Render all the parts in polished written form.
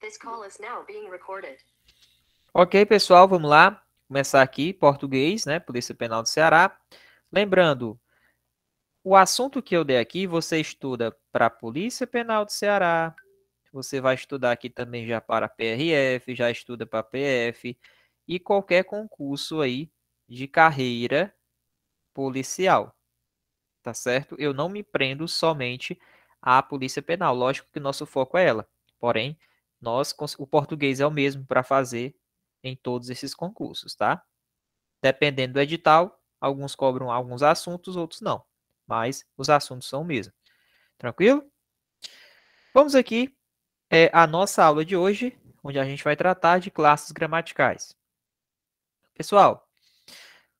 This call is now being recorded. Ok, pessoal, vamos lá. Começar aqui, português, né? Polícia Penal do Ceará. Lembrando, o assunto que eu dei aqui, você estuda para a Polícia Penal do Ceará. Você vai estudar aqui também já para a PRF, já estuda para a PF e qualquer concurso aí de carreira policial, tá certo? Eu não me prendo somente à Polícia Penal. Lógico que nosso foco é ela. Porém, o português é o mesmo para fazer em todos esses concursos, tá? Dependendo do edital, alguns cobram alguns assuntos, outros não. Mas os assuntos são o mesmo. Tranquilo? Vamos aqui à nossa aula de hoje, onde a gente vai tratar de classes gramaticais. Pessoal,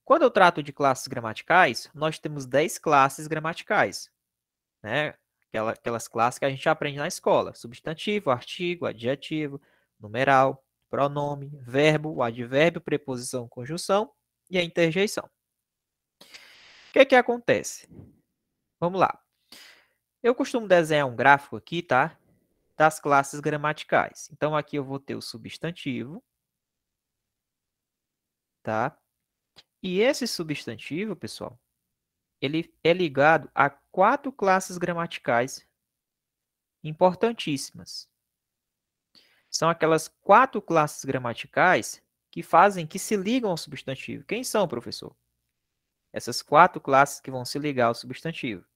quando eu trato de classes gramaticais, nós temos 10 classes gramaticais, né? Aquelas classes que a gente aprende na escola. Substantivo, artigo, adjetivo, numeral, pronome, verbo, o advérbio, preposição, conjunção e a interjeição. O que acontece? Vamos lá. Eu costumo desenhar um gráfico aqui, tá? Das classes gramaticais. Então, aqui eu vou ter o substantivo, tá? E esse substantivo, pessoal, ele é ligado a 4 classes gramaticais importantíssimas. São aquelas 4 classes gramaticais que se ligam ao substantivo. Quem são, professor? Essas 4 classes que vão se ligar ao substantivo.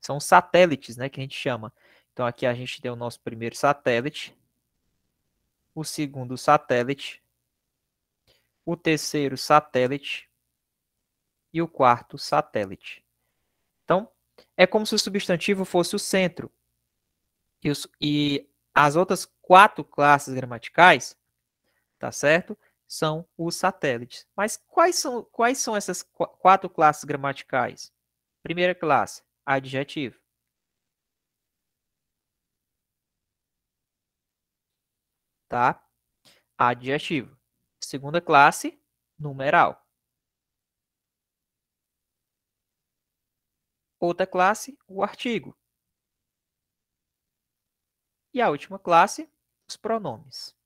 São satélites, né, que a gente chama. Então, aqui a gente tem o nosso primeiro satélite, o segundo satélite, o terceiro satélite e o quarto satélite. Então, é como se o substantivo fosse o centro. E as outras 4 classes gramaticais, tá certo? São os satélites. Mas quais são essas 4 classes gramaticais? Primeira classe, adjetivo. Tá? Adjetivo. Segunda classe, numeral. Outra classe, o artigo. E a última classe, os pronomes.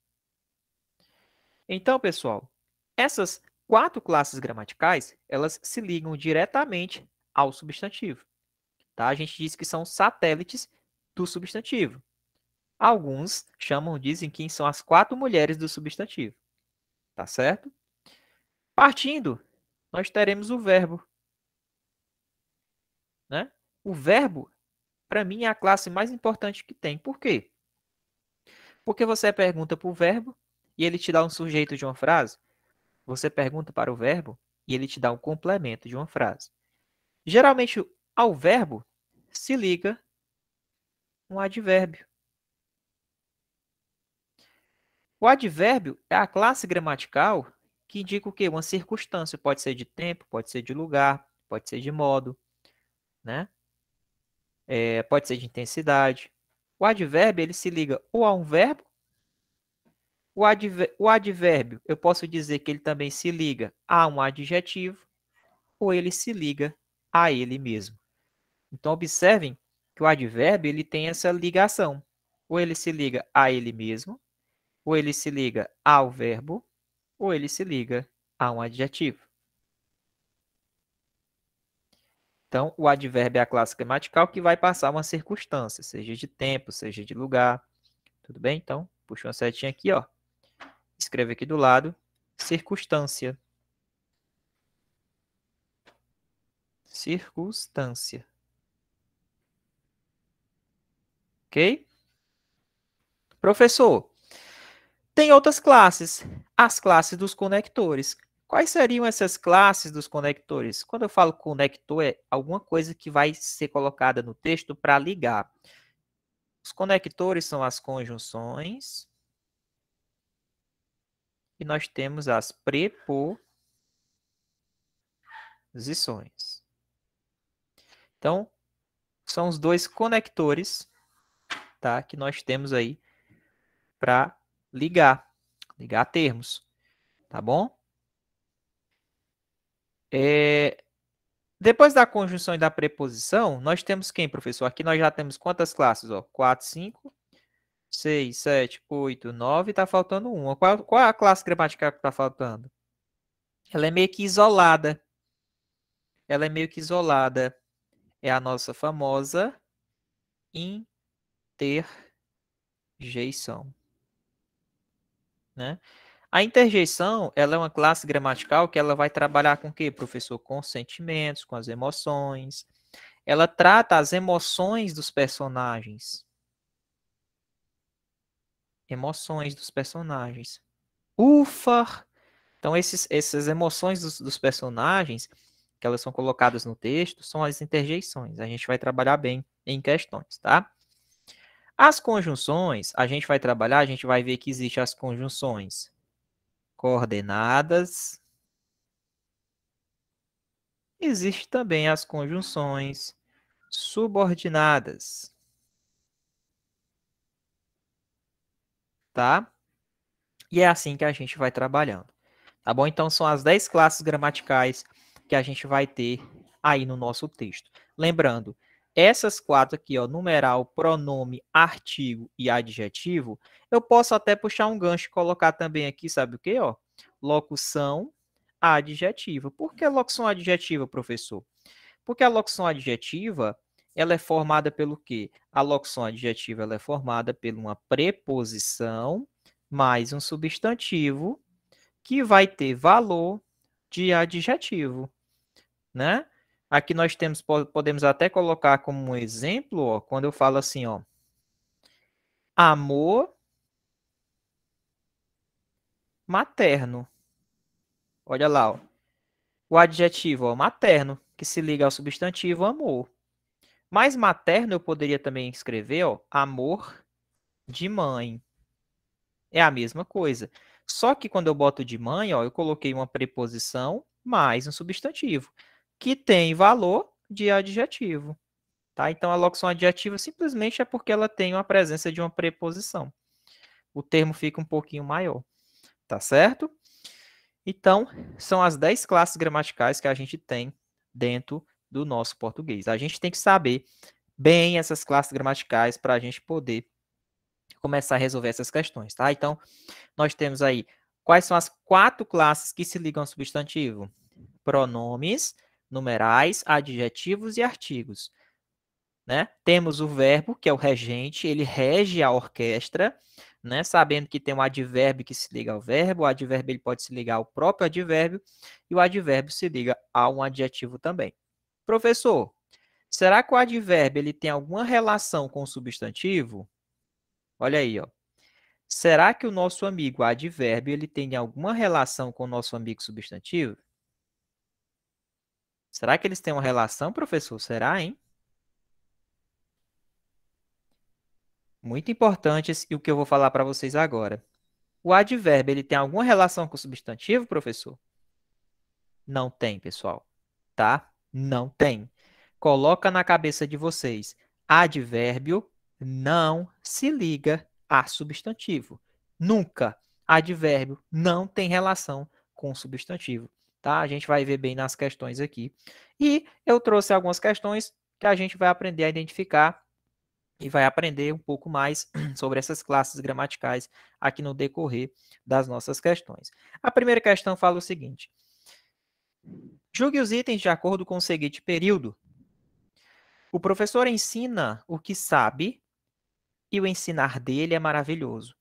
Então, pessoal, essas 4 classes gramaticais, elas se ligam diretamente ao substantivo. Tá? A gente diz que são satélites do substantivo. Alguns dizem que são as 4 mulheres do substantivo. Tá certo? Partindo, nós teremos o verbo. Né? O verbo, para mim, é a classe mais importante que tem. Por quê? Porque você pergunta para o verbo e ele te dá um sujeito de uma frase. Você pergunta para o verbo e ele te dá um complemento de uma frase. Geralmente, ao verbo se liga um advérbio. O advérbio é a classe gramatical que indica o quê? Uma circunstância. Pode ser de tempo, pode ser de lugar, pode ser de modo, né? Pode ser de intensidade. O advérbio ele se liga ou a um verbo. O advérbio, eu posso dizer que ele também se liga a um adjetivo ou ele se liga a ele mesmo. Então, observem que o advérbio ele tem essa ligação. Ou ele se liga a ele mesmo, ou ele se liga ao verbo, ou ele se liga a um adjetivo. Então, o advérbio é a classe gramatical que vai passar uma circunstância, seja de tempo, seja de lugar. Tudo bem? Então, puxa uma setinha aqui, ó. Escreve aqui do lado, circunstância. Circunstância. Ok? Professor, tem outras classes, as classes dos conectores. Quais seriam essas classes dos conectores? Quando eu falo conector, é alguma coisa que vai ser colocada no texto para ligar. Os conectores são as conjunções e nós temos as preposições. Então, são os dois conectores, tá, que nós temos aí para ligar termos, tá bom? Depois da conjunção e da preposição, nós temos quem, professor? Aqui nós já temos quantas classes? Ó? 4, 5, 6, 7, 8, 9, tá faltando uma. Qual é a classe gramatical que tá faltando? Ela é meio que isolada. Ela é meio que isolada. É a nossa famosa interjeição, né? A interjeição, ela é uma classe gramatical que ela vai trabalhar com o quê, professor? Com os sentimentos, com as emoções. Ela trata as emoções dos personagens. Emoções dos personagens. Ufa! Então, essas emoções dos personagens, que elas são colocadas no texto, são as interjeições. A gente vai trabalhar bem em questões, tá? As conjunções, a gente vai trabalhar, a gente vai ver que existem as conjunções coordenadas. Existem também as conjunções subordinadas, tá? E é assim que a gente vai trabalhando, tá bom? Então, são as 10 classes gramaticais que a gente vai ter aí no nosso texto. Lembrando, essas quatro aqui, ó, numeral, pronome, artigo e adjetivo, eu posso até puxar um gancho e colocar também aqui, sabe o quê, ó? Locução adjetiva. Por que locução adjetiva, professor? Porque a locução adjetiva, ela é formada pelo quê? A locução adjetiva ela é formada por uma preposição mais um substantivo que vai ter valor de adjetivo, né? Aqui nós temos, podemos até colocar como um exemplo, ó, quando eu falo assim, ó, amor materno. Olha lá, ó, o adjetivo, ó, materno, que se liga ao substantivo amor. Mas materno eu poderia também escrever, ó, amor de mãe. É a mesma coisa. Só que quando eu boto de mãe, ó, eu coloquei uma preposição mais um substantivo, que tem valor de adjetivo. Tá? Então, a locução adjetiva simplesmente é porque ela tem uma presença de uma preposição. O termo fica um pouquinho maior. Tá certo? Então, são as 10 classes gramaticais que a gente tem dentro do nosso português. A gente tem que saber bem essas classes gramaticais para a gente poder começar a resolver essas questões, tá? Então, nós temos aí quais são as 4 classes que se ligam ao substantivo? Pronomes, numerais, adjetivos e artigos, né? Temos o verbo, que é o regente, ele rege a orquestra, né? Sabendo que tem um advérbio que se liga ao verbo, o advérbio ele pode se ligar ao próprio advérbio e o advérbio se liga a um adjetivo também. Professor, será que o advérbio ele tem alguma relação com o substantivo? Olha aí, ó. Será que o nosso amigo advérbio ele tem alguma relação com o nosso amigo substantivo? Será que eles têm uma relação, professor? Será, hein? Muito importante o que eu vou falar para vocês agora. O advérbio ele tem alguma relação com o substantivo, professor? Não tem, pessoal. Tá? Não tem. Coloca na cabeça de vocês. Advérbio não se liga a substantivo. Nunca. Advérbio não tem relação com substantivo. Tá? A gente vai ver bem nas questões aqui. E eu trouxe algumas questões que a gente vai aprender a identificar e vai aprender um pouco mais sobre essas classes gramaticais aqui no decorrer das nossas questões. A primeira questão fala o seguinte: julgue os itens de acordo com o seguinte período. O professor ensina o que sabe e o ensinar dele é maravilhoso.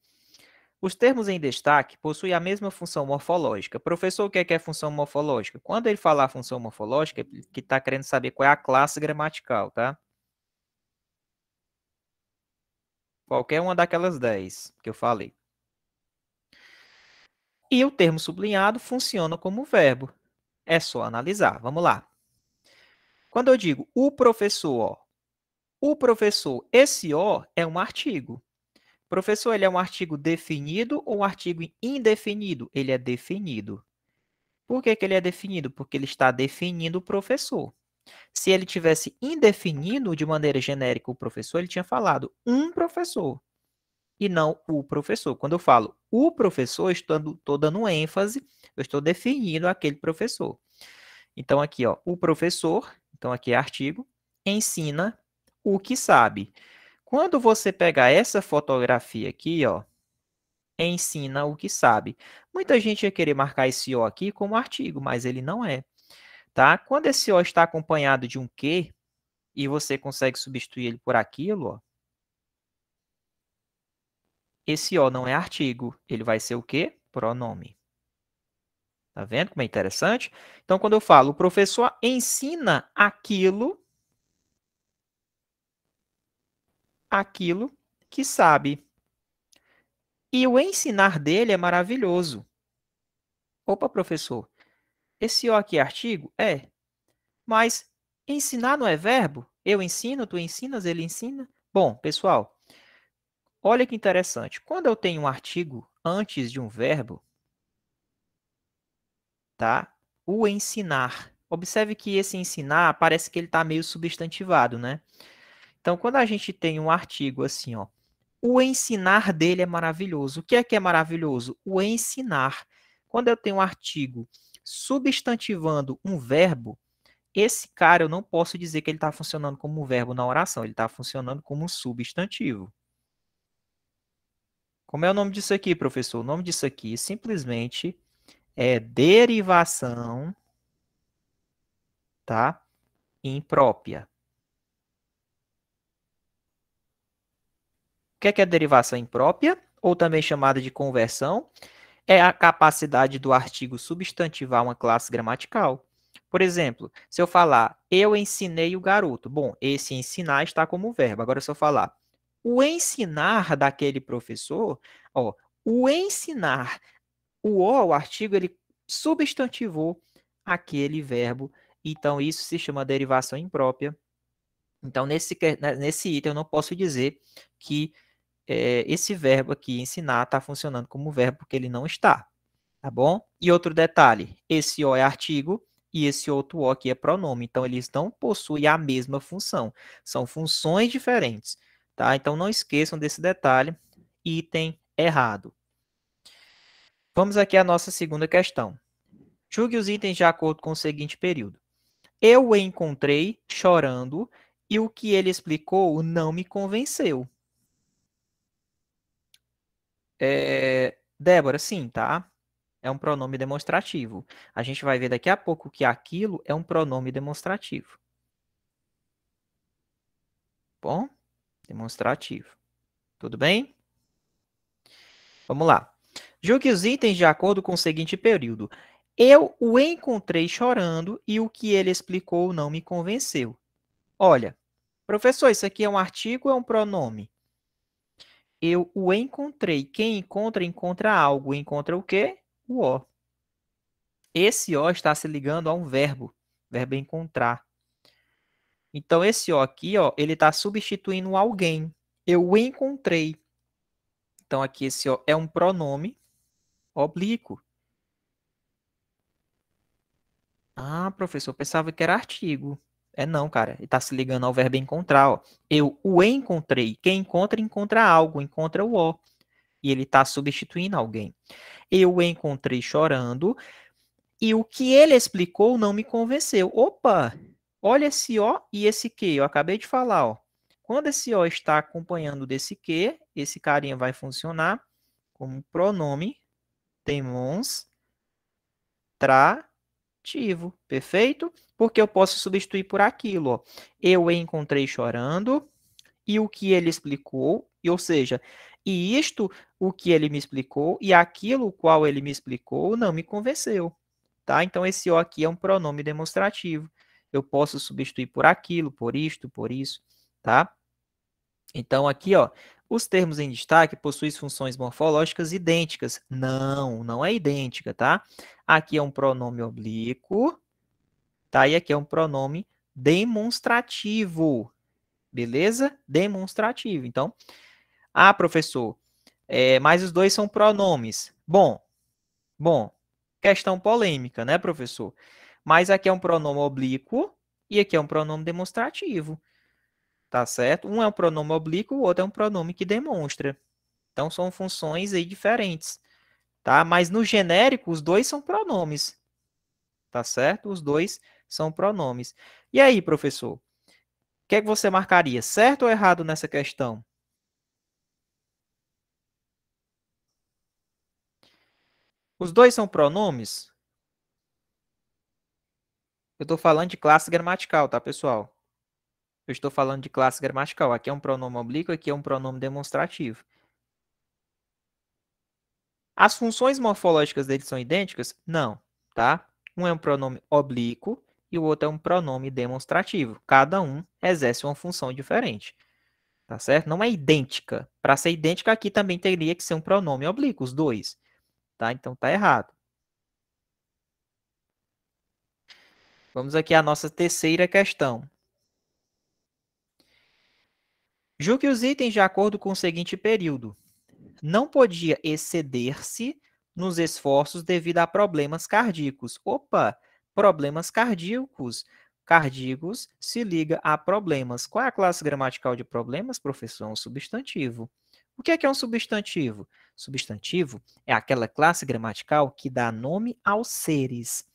Os termos em destaque possuem a mesma função morfológica. Professor, o que é função morfológica? Quando ele falar função morfológica, é que está querendo saber qual é a classe gramatical, tá? Qualquer uma daquelas 10 que eu falei. E o termo sublinhado funciona como verbo. É só analisar. Vamos lá. Quando eu digo o professor, ó, o professor, esse o é um artigo. Professor, ele é um artigo definido ou um artigo indefinido? Ele é definido. Por que ele é definido? Porque ele está definindo o professor. Se ele tivesse indefinido de maneira genérica o professor, ele tinha falado um professor e não o professor. Quando eu falo o professor, estou dando ênfase, eu estou definindo aquele professor. Então, aqui, ó, o professor, então aqui é artigo, ensina o que sabe. Quando você pegar essa fotografia aqui, ó, ensina o que sabe. Muita gente ia querer marcar esse O aqui como artigo, mas ele não é, tá? Quando esse O está acompanhado de um que, e você consegue substituir ele por aquilo, ó, esse O não é artigo, ele vai ser o quê? Pronome. Tá vendo como é interessante? Então, quando eu falo, o professor ensina aquilo que sabe. E o ensinar dele é maravilhoso. Opa, professor, esse O aqui é artigo? É. Mas ensinar não é verbo? Eu ensino, tu ensinas, ele ensina? Bom, pessoal, olha que interessante. Quando eu tenho um artigo antes de um verbo, tá? O ensinar. Observe que esse ensinar parece que ele está meio substantivado, né? Então, quando a gente tem um artigo assim, ó, o ensinar dele é maravilhoso. O que é maravilhoso? O ensinar. Quando eu tenho um artigo substantivando um verbo, esse cara eu não posso dizer que ele está funcionando como um verbo na oração, ele está funcionando como um substantivo. Como é o nome disso aqui, professor? O nome disso aqui simplesmente é derivação, tá? Imprópria. O que é derivação imprópria? Ou também chamada de conversão? É a capacidade do artigo substantivar uma classe gramatical. Por exemplo, se eu falar, eu ensinei o garoto. Bom, esse ensinar está como verbo. Agora, se eu falar, o ensinar daquele professor, ó, o ensinar, o artigo, ele substantivou aquele verbo. Então, isso se chama derivação imprópria. Então, nesse item, eu não posso dizer que esse verbo aqui, ensinar, está funcionando como verbo, porque ele não está. Tá bom? E outro detalhe, esse O é artigo e esse outro O aqui é pronome. Então, eles não possuem a mesma função. São funções diferentes. Tá? Então, não esqueçam desse detalhe. Item errado. Vamos aqui à nossa segunda questão. Julgue os itens de acordo com o seguinte período. Eu o encontrei chorando e o que ele explicou não me convenceu. Débora, sim, tá? É um pronome demonstrativo. A gente vai ver daqui a pouco que aquilo é um pronome demonstrativo. Bom? Demonstrativo. Tudo bem? Vamos lá. Julgue os itens de acordo com o seguinte período. Eu o encontrei chorando e o que ele explicou não me convenceu. Olha, professor, isso aqui é um artigo ou é um pronome? Eu o encontrei. Quem encontra, encontra algo. Encontra o quê? O O. Esse O está se ligando a um verbo. Verbo encontrar. Então, esse O aqui, ó, ele está substituindo alguém. Eu o encontrei. Então, aqui esse O é um pronome oblíquo. Ah, professor, eu pensava que era artigo. É não, cara. Ele está se ligando ao verbo encontrar. Ó. Eu o encontrei. Quem encontra, encontra algo. Encontra o O. E ele está substituindo alguém. Eu o encontrei chorando. E o que ele explicou não me convenceu. Opa! Olha esse O e esse que. Eu acabei de falar, ó. Quando esse O está acompanhando desse que, esse carinha vai funcionar como pronome demonstrativo. Perfeito? Porque eu posso substituir por aquilo. Ó. Eu encontrei chorando e o que ele explicou, ou seja, e isto, o que ele me explicou, e aquilo o qual ele me explicou, não me convenceu. Tá? Então, esse O aqui é um pronome demonstrativo. Eu posso substituir por aquilo, por isto, por isso. Tá? Então, aqui, ó, os termos em destaque possuem funções morfológicas idênticas. Não, não é idêntica, tá? Aqui é um pronome oblíquo, tá? E aqui é um pronome demonstrativo, beleza? Demonstrativo. Então, professor, mas os dois são pronomes. Bom, questão polêmica, né, professor? Mas aqui é um pronome oblíquo e aqui é um pronome demonstrativo. Tá certo? Um é um pronome oblíquo, o outro é um pronome que demonstra. Então, são funções aí diferentes, tá? Mas no genérico, os dois são pronomes, tá certo? Os dois são pronomes. E aí, professor? que é que você marcaria? Certo ou errado nessa questão? Os dois são pronomes? Eu estou falando de classe gramatical, tá, pessoal? Eu estou falando de classe gramatical. Aqui é um pronome oblíquo, aqui é um pronome demonstrativo. As funções morfológicas deles são idênticas? Não, tá? Um é um pronome oblíquo e o outro é um pronome demonstrativo. Cada um exerce uma função diferente, tá certo? Não é idêntica. Para ser idêntica, aqui também teria que ser um pronome oblíquo, os dois, tá? Então tá errado. Vamos aqui à nossa terceira questão. Julgue os itens de acordo com o seguinte período. Não podia exceder-se nos esforços devido a problemas cardíacos. Opa, problemas cardíacos. Cardíacos se liga a problemas. Qual é a classe gramatical de problemas, professor? É um substantivo. O que é um substantivo? Substantivo é aquela classe gramatical que dá nome aos seres,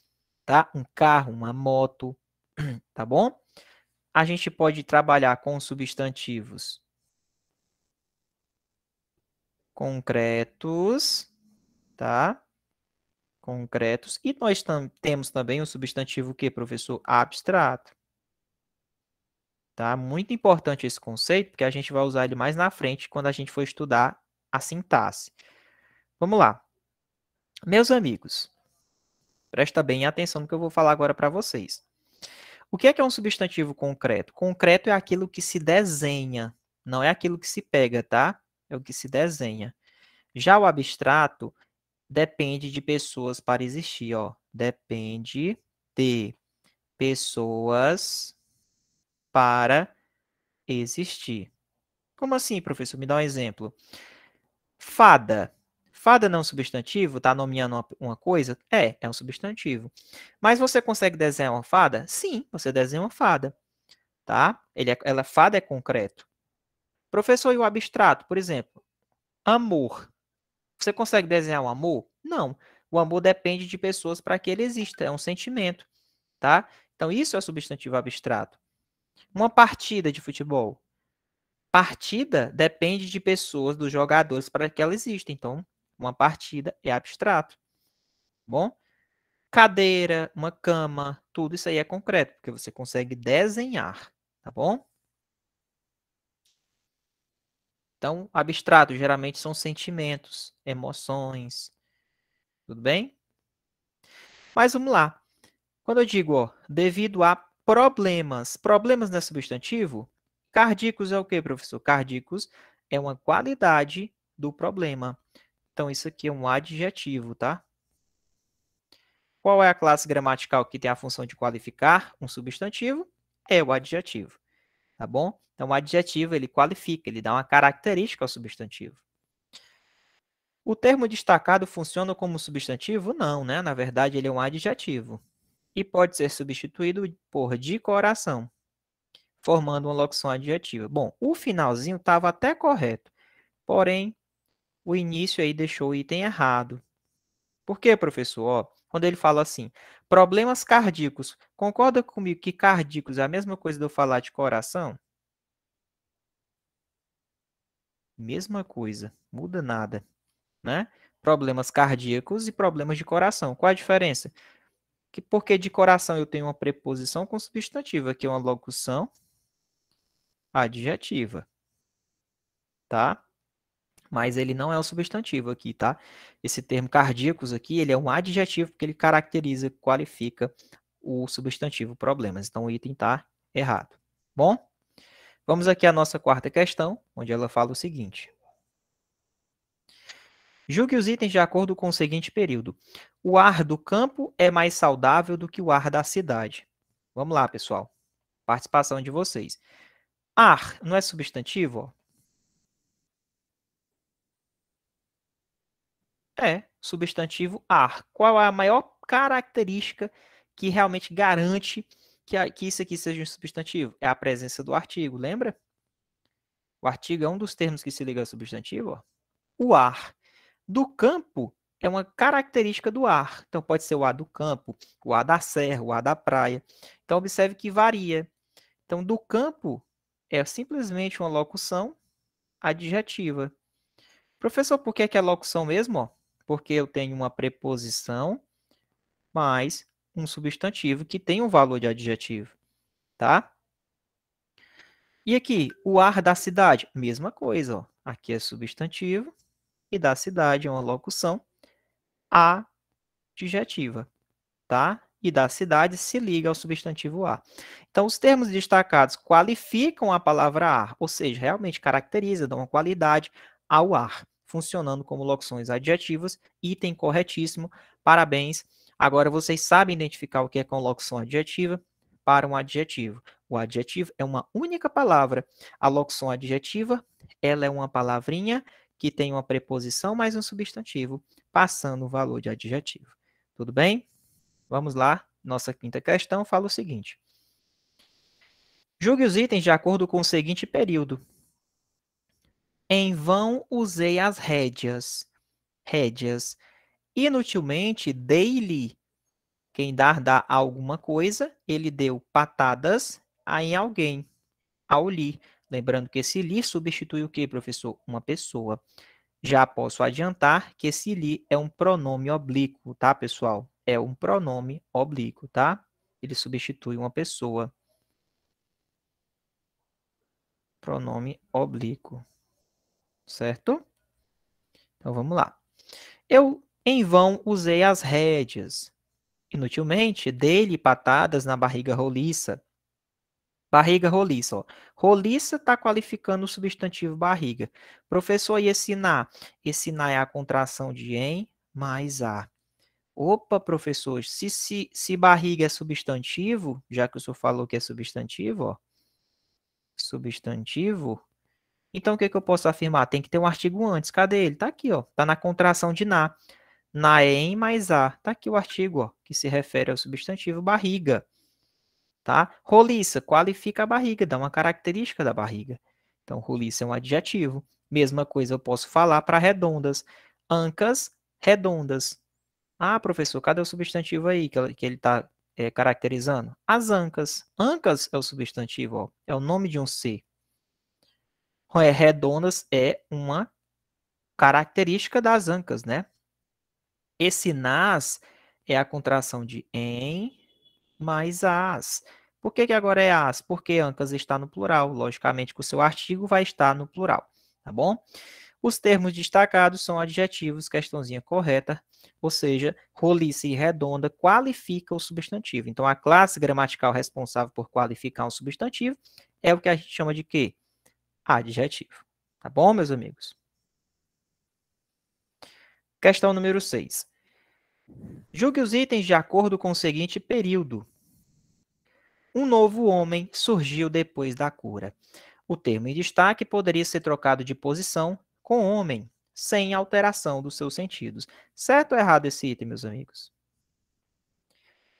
tá? Um carro, uma moto, tá bom? A gente pode trabalhar com substantivos concretos, tá? Concretos. E nós temos também o substantivo que, professor? Abstrato. Tá? Muito importante esse conceito, porque a gente vai usar ele mais na frente quando a gente for estudar a sintaxe. Vamos lá. Meus amigos, presta bem atenção no que eu vou falar agora para vocês. O que é um substantivo concreto? Concreto é aquilo que se desenha, não é aquilo que se pega, tá? É o que se desenha. Já o abstrato depende de pessoas para existir, ó. Depende de pessoas para existir. Como assim, professor? Me dá um exemplo. Fada. Fada não é um substantivo? Está nomeando uma coisa? É um substantivo. Mas você consegue desenhar uma fada? Sim, você desenha uma fada, tá? Fada é concreto. Professor, e o abstrato, por exemplo? Amor. Você consegue desenhar um amor? Não. O amor depende de pessoas para que ele exista. É um sentimento, tá? Então, isso é substantivo abstrato. Uma partida de futebol. Partida depende de pessoas, dos jogadores, para que ela exista. Então, uma partida é abstrato. Bom? Cadeira, uma cama, tudo isso aí é concreto, porque você consegue desenhar. Tá bom? Então, abstrato geralmente são sentimentos, emoções. Tudo bem? Mas vamos lá. Quando eu digo, ó, devido a problemas, problemas não é substantivo? Cardíacos é o quê, professor? Cardíacos é uma qualidade do problema. Então, isso aqui é um adjetivo, tá? Qual é a classe gramatical que tem a função de qualificar um substantivo? É o adjetivo, tá bom? Então, o adjetivo, ele qualifica, ele dá uma característica ao substantivo. O termo destacado funciona como substantivo? Não, né? Na verdade, ele é um adjetivo. E pode ser substituído por de coração, formando uma locução adjetiva. Bom, o finalzinho estava até correto, porém, o início aí deixou o item errado. Por quê, professor? Ó, quando ele fala assim, problemas cardíacos, concorda comigo que cardíacos é a mesma coisa de eu falar de coração? Mesma coisa, muda nada, né? Problemas cardíacos e problemas de coração. Qual a diferença? Porque de coração eu tenho uma preposição com substantivo, aqui é uma locução adjetiva, tá? Mas ele não é o substantivo aqui, tá? Esse termo cardíacos aqui, ele é um adjetivo porque ele caracteriza, qualifica o substantivo problemas. Então, o item está errado. Bom, vamos aqui à nossa quarta questão, onde ela fala o seguinte. Julgue os itens de acordo com o seguinte período. O ar do campo é mais saudável do que o ar da cidade. Vamos lá, pessoal. Participação de vocês. Ar não é substantivo? É, substantivo ar. Qual é a maior característica que realmente garante que isso aqui seja um substantivo? É a presença do artigo, lembra? O artigo é um dos termos que se liga ao substantivo. Ó. O ar do campo é uma característica do ar. Então, pode ser o ar do campo, o ar da serra, o ar da praia. Então, observe que varia. Então, do campo é simplesmente uma locução adjetiva. Professor, por que é locução mesmo? Ó? Porque eu tenho uma preposição mais um substantivo que tem um valor de adjetivo, tá? E aqui, o ar da cidade, mesma coisa, ó. Aqui é substantivo e da cidade é uma locução adjetiva, tá? E da cidade se liga ao substantivo ar. Então, os termos destacados qualificam a palavra ar, ou seja, realmente caracteriza, dão uma qualidade ao ar, funcionando como locuções adjetivas. Item corretíssimo, parabéns. Agora vocês sabem identificar o que é com locução adjetiva para um adjetivo. O adjetivo é uma única palavra. A locução adjetiva, ela é uma palavrinha que tem uma preposição mais um substantivo, passando o valor de adjetivo. Tudo bem? Vamos lá. Nossa quinta questão fala o seguinte. Julgue os itens de acordo com o seguinte período. Em vão usei as rédeas. Rédeas. Inutilmente dei-lhe. Quem dá alguma coisa, ele deu patadas em alguém. Ao lhe. Lembrando que esse lhe substitui o que, professor? Uma pessoa. Já posso adiantar que esse lhe é um pronome oblíquo, tá, pessoal? É um pronome oblíquo, tá? Ele substitui uma pessoa. Pronome oblíquo. Certo? Então, vamos lá. Eu, em vão, usei as rédeas. Inutilmente, dei-lhe patadas na barriga roliça. Barriga roliça, ó. Roliça está qualificando o substantivo barriga. Professor, e esse na? Esse na é a contração de em mais a. Opa, professor, se barriga é substantivo, já que o senhor falou que é substantivo, ó. Substantivo. Então, o que eu posso afirmar? Tem que ter um artigo antes. Cadê ele? Está aqui, ó. Está na contração de na. Na é em mais a. Está aqui o artigo, ó, que se refere ao substantivo barriga. Tá? Roliça, qualifica a barriga, dá uma característica da barriga. Então, roliça é um adjetivo. Mesma coisa eu posso falar para redondas. Ancas redondas. Ah, professor, cadê o substantivo aí que ele está caracterizando? As ancas. Ancas é o substantivo, ó, é o nome de um ser. Redondas é uma característica das ancas, né? Esse nas é a contração de em mais as. Por que agora é as? Porque ancas está no plural. Logicamente que o seu artigo vai estar no plural, tá bom? Os termos destacados são adjetivos, questãozinha correta, ou seja, roliça e redonda qualifica o substantivo. Então, a classe gramatical responsável por qualificar um substantivo é o que a gente chama de quê? Adjetivo. Tá bom, meus amigos? Questão número 6. Julgue os itens de acordo com o seguinte período. Um novo homem surgiu depois da cura. O termo em destaque poderia ser trocado de posição com homem, sem alteração dos seus sentidos. Certo ou errado esse item, meus amigos?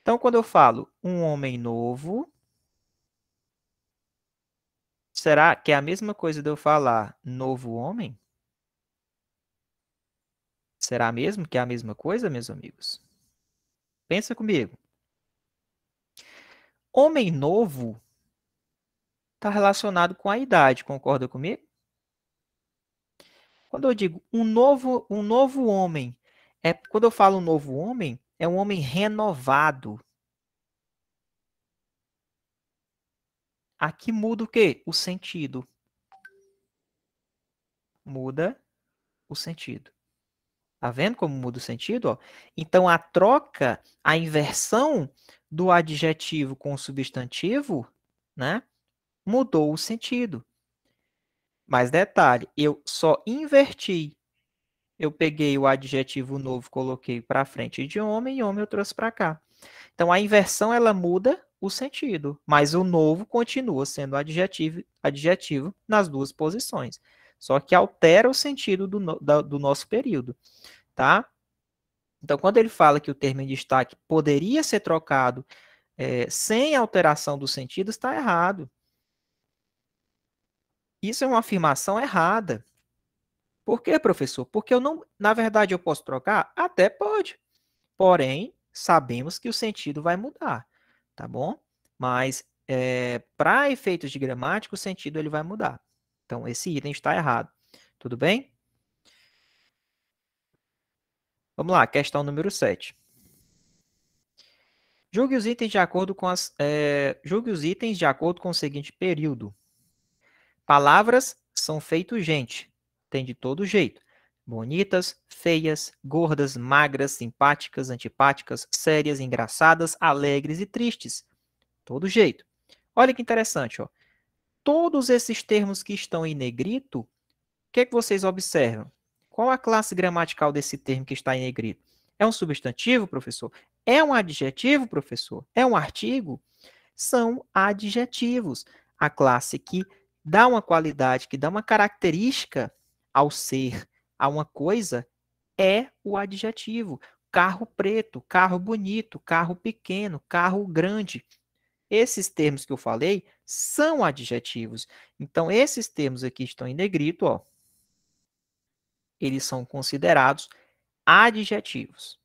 Então, quando eu falo um homem novo, será que é a mesma coisa de eu falar novo homem? Será mesmo que é a mesma coisa, meus amigos? Pensa comigo. Homem novo está relacionado com a idade, concorda comigo? Quando eu digo um novo homem, quando eu falo um novo homem, é um homem renovado. Aqui muda o quê? O sentido. Muda o sentido. Tá vendo como muda o sentido? Ó? Então, a troca, a inversão do adjetivo com o substantivo, né, mudou o sentido. Mas detalhe, eu só inverti. Eu peguei o adjetivo novo, coloquei para frente de homem e homem eu trouxe para cá. Então, a inversão ela muda o sentido, mas o novo continua sendo adjetivo nas duas posições. Só que altera o sentido do nosso período, tá? Então, quando ele fala que o termo em destaque poderia ser trocado sem alteração do sentido, está errado. Isso é uma afirmação errada. Por quê, professor? Porque eu não, na verdade, eu posso trocar? Até pode. Porém, sabemos que o sentido vai mudar, tá bom? Mas para efeitos de gramática, o sentido ele vai mudar. Então, esse item está errado. Tudo bem? Vamos lá, questão número 7. Julgue os itens de acordo com julgue os itens de acordo com o seguinte período. Palavras são feito gente. Tem de todo jeito. Bonitas, feias, gordas, magras, simpáticas, antipáticas, sérias, engraçadas, alegres e tristes. Todo jeito. Olha que interessante, ó. Todos esses termos que estão em negrito, o que é que vocês observam? Qual a classe gramatical desse termo que está em negrito? É um substantivo, professor? É um adjetivo, professor? É um artigo? São adjetivos. A classe que dá uma qualidade, que dá uma característica ao ser, a uma coisa, é o adjetivo. Carro preto, carro bonito, carro pequeno, carro grande. Esses termos que eu falei são adjetivos. Então, esses termos aqui estão em negrito, ó. Eles são considerados adjetivos,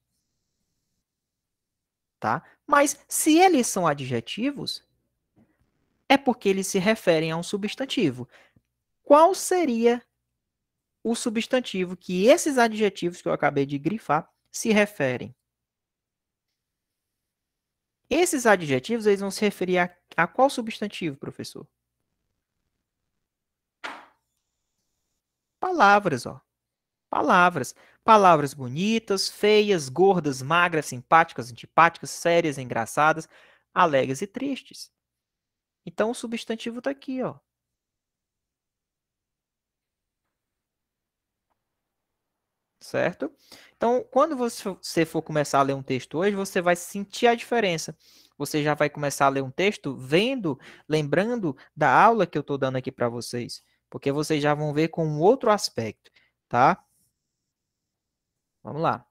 tá? Mas se eles são adjetivos, é porque eles se referem a um substantivo. Qual seria o substantivo que esses adjetivos que eu acabei de grifar se referem? Esses adjetivos eles vão se referir a qual substantivo, professor? Palavras, ó. Palavras. Palavras bonitas, feias, gordas, magras, simpáticas, antipáticas, sérias, engraçadas, alegres e tristes. Então, o substantivo está aqui, ó. Certo? Então, quando você for começar a ler um texto hoje, você vai sentir a diferença. Você já vai começar a ler um texto vendo, lembrando da aula que eu estou dando aqui para vocês. Porque vocês já vão ver com um outro aspecto, tá? Vamos lá.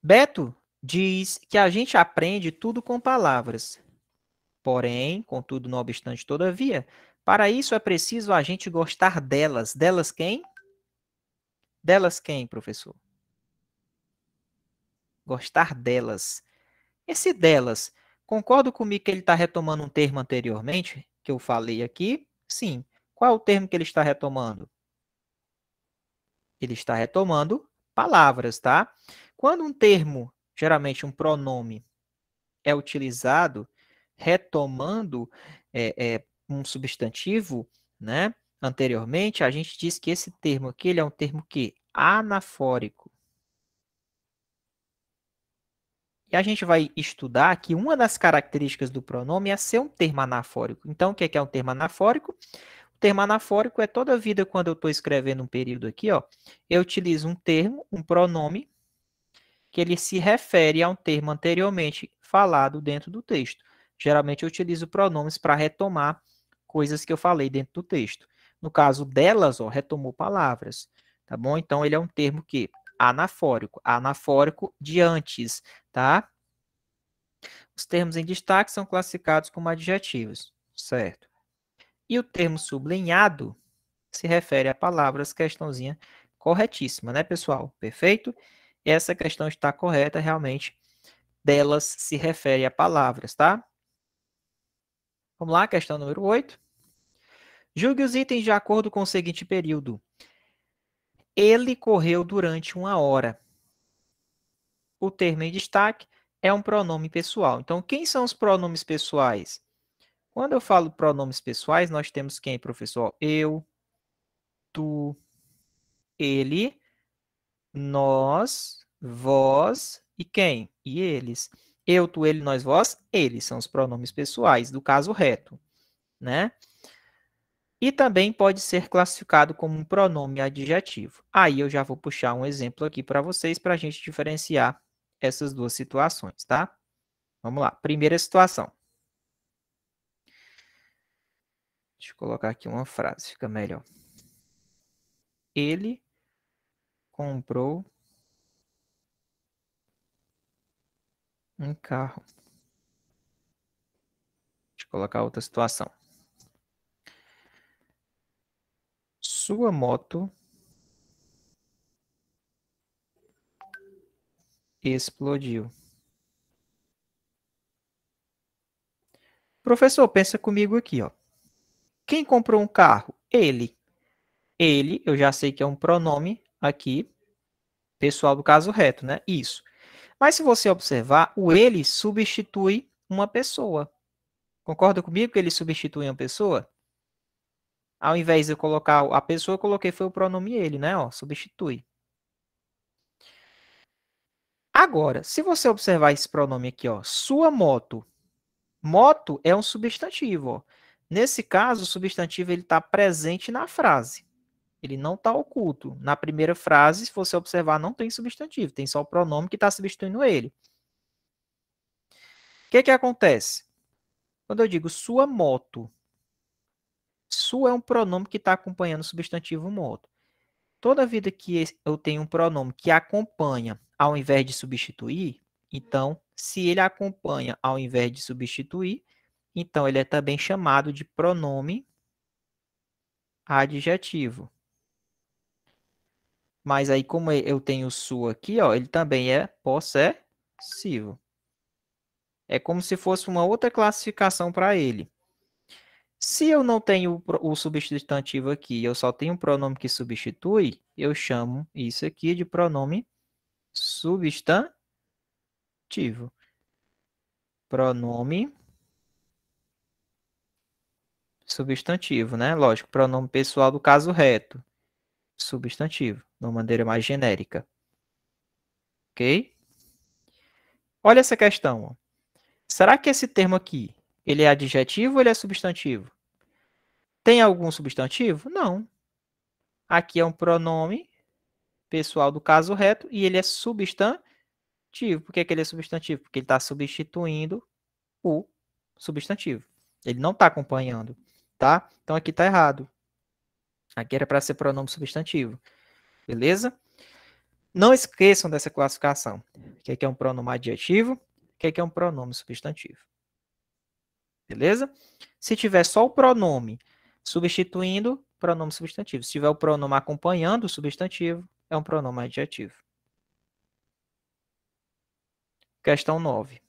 Beto diz que a gente aprende tudo com palavras. Porém, contudo, não obstante, todavia, para isso é preciso a gente gostar delas. Delas quem? Delas quem, professor? Gostar delas. Esse delas, concordo comigo que ele está retomando um termo anteriormente, que eu falei aqui? Sim. Qual é o termo que ele está retomando? Ele está retomando palavras, tá? Quando um termo, geralmente um pronome, é utilizado retomando um substantivo, né? Anteriormente, a gente diz que esse termo aqui ele é um termo que anafórico. E a gente vai estudar que uma das características do pronome é ser um termo anafórico. Então, o que é um termo anafórico? O termo anafórico é toda vida quando eu estou escrevendo um período aqui, ó, eu utilizo um termo, um pronome, que ele se refere a um termo anteriormente falado dentro do texto. Geralmente eu utilizo pronomes para retomar coisas que eu falei dentro do texto. No caso delas, ó, retomou palavras, tá bom? Então ele é um termo que anafórico de antes, tá? Os termos em destaque são classificados como adjetivos, certo? E o termo sublinhado se refere a palavras, questãozinha corretíssima, né, pessoal? Perfeito? Essa questão está correta, realmente. Delas se refere a palavras, tá? Vamos lá, questão número 8. Julgue os itens de acordo com o seguinte período. Ele correu durante 1 hora. O termo em destaque é um pronome pessoal. Então, quem são os pronomes pessoais? Quando eu falo pronomes pessoais, nós temos quem, professor? Eu, tu, ele, nós, vós e quem? E eles. Eu, tu, ele, nós, vós, eles são os pronomes pessoais do caso reto, né? E também pode ser classificado como um pronome adjetivo. Aí eu já vou puxar um exemplo aqui para vocês para a gente diferenciar essas duas situações, tá? Vamos lá. Primeira situação. Deixa eu colocar aqui uma frase, fica melhor. Ele comprou um carro. Deixa eu colocar outra situação. Sua moto explodiu. Professor, pensa comigo aqui, ó. Quem comprou um carro? Ele. Ele, eu já sei que é um pronome aqui, pessoal do caso reto, né? Isso. Mas se você observar, o ele substitui uma pessoa. Concorda comigo que ele substitui uma pessoa? Ao invés de eu colocar a pessoa, eu coloquei foi o pronome ele, né? Ó, substitui. Agora, se você observar esse pronome aqui, ó, sua moto. Moto é um substantivo, ó. Nesse caso, o substantivo ele está presente na frase. Ele não está oculto. Na primeira frase, se você observar, não tem substantivo. Tem só o pronome que está substituindo ele. O que que acontece? Quando eu digo sua moto, sua é um pronome que está acompanhando o substantivo moto. Toda vida que eu tenho um pronome que acompanha ao invés de substituir, então, se ele acompanha ao invés de substituir, então ele é também chamado de pronome adjetivo. Mas aí, como eu tenho sua aqui, ó, ele também é possessivo. É como se fosse uma outra classificação para ele. Se eu não tenho o substantivo aqui, eu só tenho um pronome que substitui, eu chamo isso aqui de pronome substantivo. Pronome substantivo, né? Lógico, pronome pessoal do caso reto. Substantivo, de uma maneira mais genérica. Ok? Olha essa questão. Ó. Será que esse termo aqui, ele é adjetivo ou ele é substantivo? Tem algum substantivo? Não. Aqui é um pronome pessoal do caso reto e ele é substantivo. Por que ele é substantivo? Porque ele está substituindo o substantivo. Ele não está acompanhando, tá? Então aqui está errado. Aqui era para ser pronome substantivo. Beleza? Não esqueçam dessa classificação. O que é um pronome adjetivo? O que é um pronome substantivo? Beleza? Se tiver só o pronome substituindo, pronome substantivo. Se tiver o pronome acompanhando o substantivo, é um pronome adjetivo. Questão 9.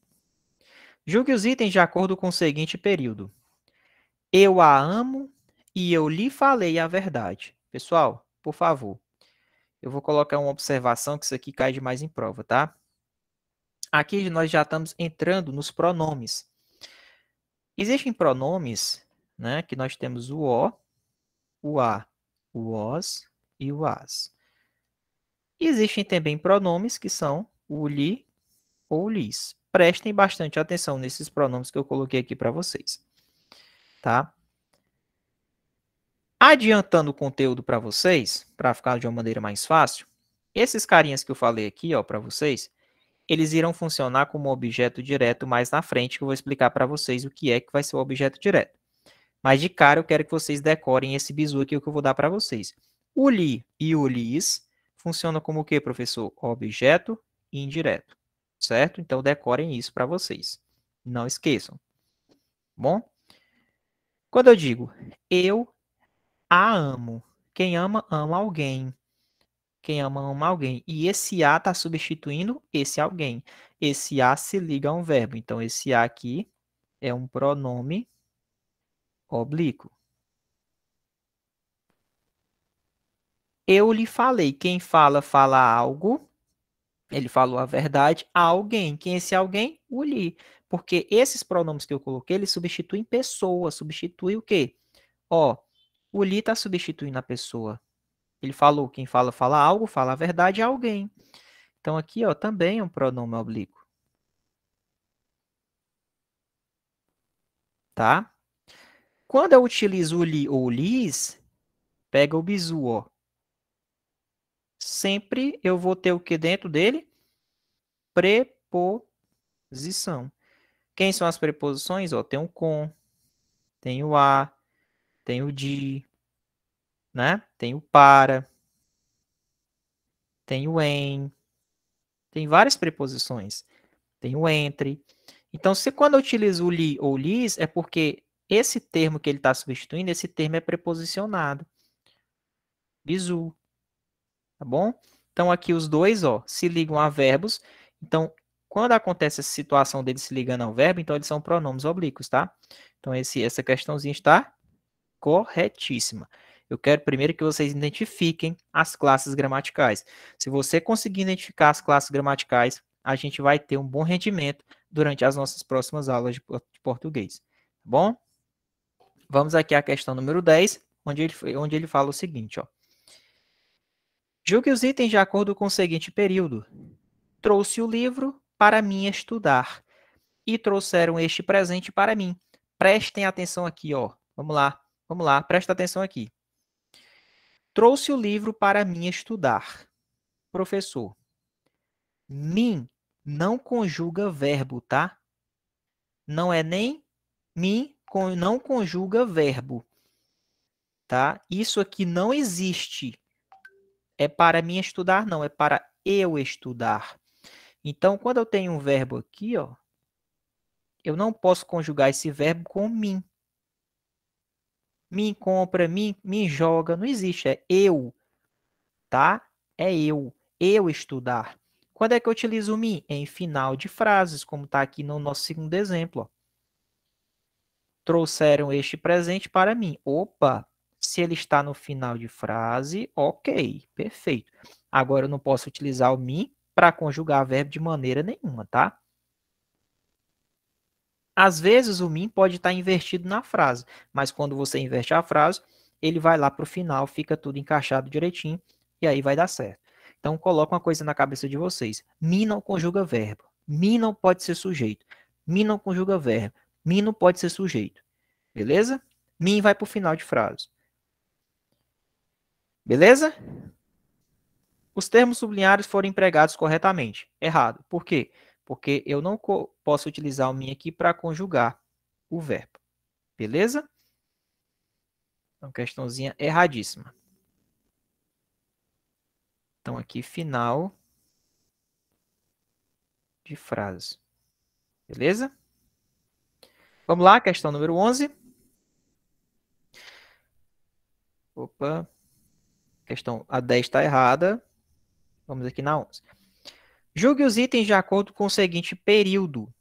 Julgue os itens de acordo com o seguinte período. Eu a amo e eu lhe falei a verdade. Pessoal, por favor, eu vou colocar uma observação que isso aqui cai demais em prova, tá? Aqui nós já estamos entrando nos pronomes. Existem pronomes, né, que nós temos o o a, o os e o as. E existem também pronomes que são o lhe ou lis. Prestem bastante atenção nesses pronomes que eu coloquei aqui para vocês, tá? Adiantando o conteúdo para vocês, para ficar de uma maneira mais fácil, esses carinhas que eu falei aqui, ó, para vocês, eles irão funcionar como objeto direto mais na frente, que eu vou explicar para vocês o que é que vai ser o objeto direto. Mas de cara eu quero que vocês decorem esse bizu aqui que eu vou dar para vocês. O li e o lis funcionam como o que, professor? Objeto indireto, certo? Então decorem isso para vocês. Não esqueçam. Bom? Quando eu digo eu a amo, quem ama, ama alguém. Quem ama, ama alguém. E esse a está substituindo esse alguém. Esse a se liga a um verbo. Então, esse a aqui é um pronome oblíquo. Eu lhe falei. Quem fala, fala algo. Ele falou a verdade a alguém. Quem é esse alguém? O lhe. Porque esses pronomes que eu coloquei, eles substituem pessoa. Substitui o quê? Ó, o lhe está substituindo a pessoa. Ele falou. Quem fala, fala algo. Fala a verdade a alguém. Então, aqui, ó, também é um pronome oblíquo. Tá? Quando eu utilizo o li ou o lis, pega o bizu, ó. Sempre eu vou ter o que dentro dele? Preposição. Quem são as preposições? Ó, tem o com, tem o a, tem o de, né? Tem o para, tem o em, tem várias preposições. Tem o entre. Então, se quando eu utilizo o li ou lis, é porque esse termo que ele está substituindo, esse termo é preposicionado. Bizu. Tá bom? Então, aqui os dois, ó, se ligam a verbos. Então, quando acontece essa situação deles se ligando ao verbo, então eles são pronomes oblíquos, tá? Então essa questãozinha está corretíssima. Eu quero primeiro que vocês identifiquem as classes gramaticais. Se você conseguir identificar as classes gramaticais, a gente vai ter um bom rendimento durante as nossas próximas aulas de português. Tá bom? Vamos aqui à questão número 10, onde ele fala o seguinte, ó. Julgue os itens de acordo com o seguinte período. Trouxe o livro para mim estudar e trouxeram este presente para mim. Prestem atenção aqui, ó. Vamos lá, presta atenção aqui. Trouxe o livro para mim estudar. Professor, mim não conjuga verbo, tá? Não é nem mim, não conjuga verbo, tá? Isso aqui não existe. É para mim estudar, não. É para eu estudar. Então, quando eu tenho um verbo aqui, ó, eu não posso conjugar esse verbo com mim. Me compra, me joga, não existe. É eu, tá? É eu. Eu estudar. Quando é que eu utilizo o me? Em final de frases, como está aqui no nosso segundo exemplo. Ó. Trouxeram este presente para mim. Opa! Se ele está no final de frase, ok, perfeito. Agora eu não posso utilizar o me para conjugar verbo de maneira nenhuma, tá? Às vezes o mim pode estar invertido na frase, mas quando você inverte a frase, ele vai lá para o final, fica tudo encaixado direitinho e aí vai dar certo. Então coloca uma coisa na cabeça de vocês. Me não conjuga verbo. Me não pode ser sujeito. Me não conjuga verbo. Me não pode ser sujeito. Beleza? Me vai para o final de frase. Beleza? Os termos sublinhares foram empregados corretamente. Errado. Por quê? Porque eu não posso utilizar o me aqui para conjugar o verbo. Beleza? Então, questãozinha erradíssima. Então, aqui, final de frase. Beleza? Vamos lá, questão número 11. Opa. A 10 está errada. Vamos aqui na 11. Julgue os itens de acordo com o seguinte período.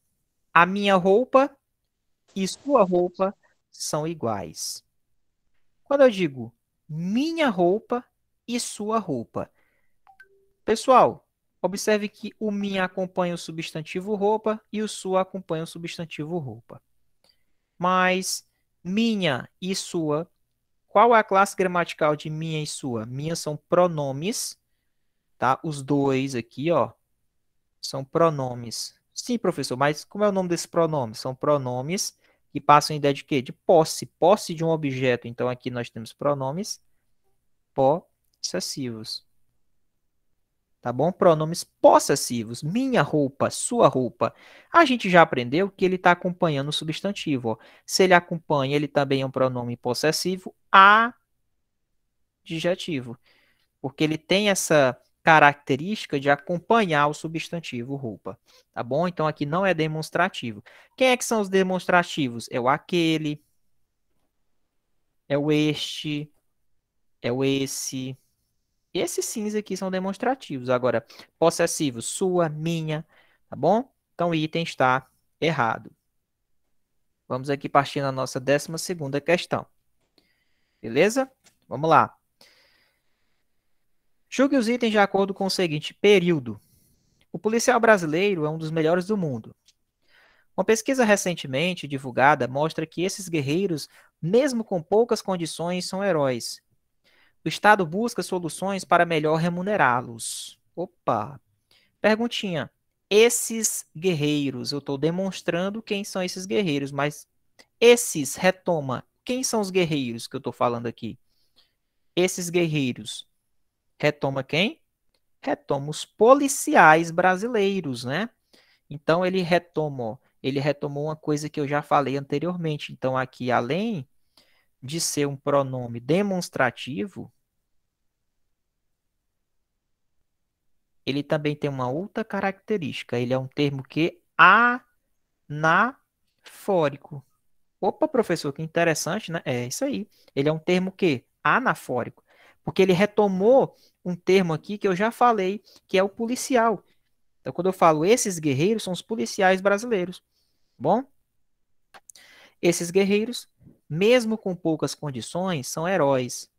A minha roupa e sua roupa são iguais. Quando eu digo minha roupa e sua roupa. Pessoal, observe que o minha acompanha o substantivo roupa e o sua acompanha o substantivo roupa. Mas minha e sua, qual é a classe gramatical de minha e sua? Minha são pronomes, tá? Os dois aqui, ó, são pronomes. Sim, professor, mas como é o nome desse pronome? São pronomes que passam a ideia de quê? De posse, posse de um objeto. Então, aqui nós temos pronomes possessivos. Tá bom? Pronomes possessivos. Minha roupa, sua roupa. A gente já aprendeu que ele está acompanhando o substantivo. Ó. Se ele acompanha, ele também é um pronome possessivo adjetivo. Porque ele tem essa característica de acompanhar o substantivo roupa. Tá bom? Então aqui não é demonstrativo. Quem é que são os demonstrativos? É o aquele, é o este, é o esse. Esses sims aqui são demonstrativos. Agora, possessivos, sua, minha, tá bom? Então, o item está errado. Vamos aqui partir na nossa 12ª questão. Beleza? Vamos lá. Julgue os itens de acordo com o seguinte período. O policial brasileiro é um dos melhores do mundo. Uma pesquisa recentemente divulgada mostra que esses guerreiros, mesmo com poucas condições, são heróis. O Estado busca soluções para melhor remunerá-los. Opa! Perguntinha. Esses guerreiros, eu estou demonstrando quem são esses guerreiros, mas esses retoma. Quem são os guerreiros que eu estou falando aqui? Esses guerreiros retoma quem? Retoma os policiais brasileiros, né? Então ele retomou uma coisa que eu já falei anteriormente. Então aqui, além de ser um pronome demonstrativo, ele também tem uma outra característica. Ele é um termo que anafórico. Opa, professor, que interessante, né? É isso aí. Ele é um termo que anafórico, porque ele retomou um termo aqui que eu já falei, que é o policial. Então, quando eu falo esses guerreiros, são os policiais brasileiros. Bom, esses guerreiros, mesmo com poucas condições, são heróis.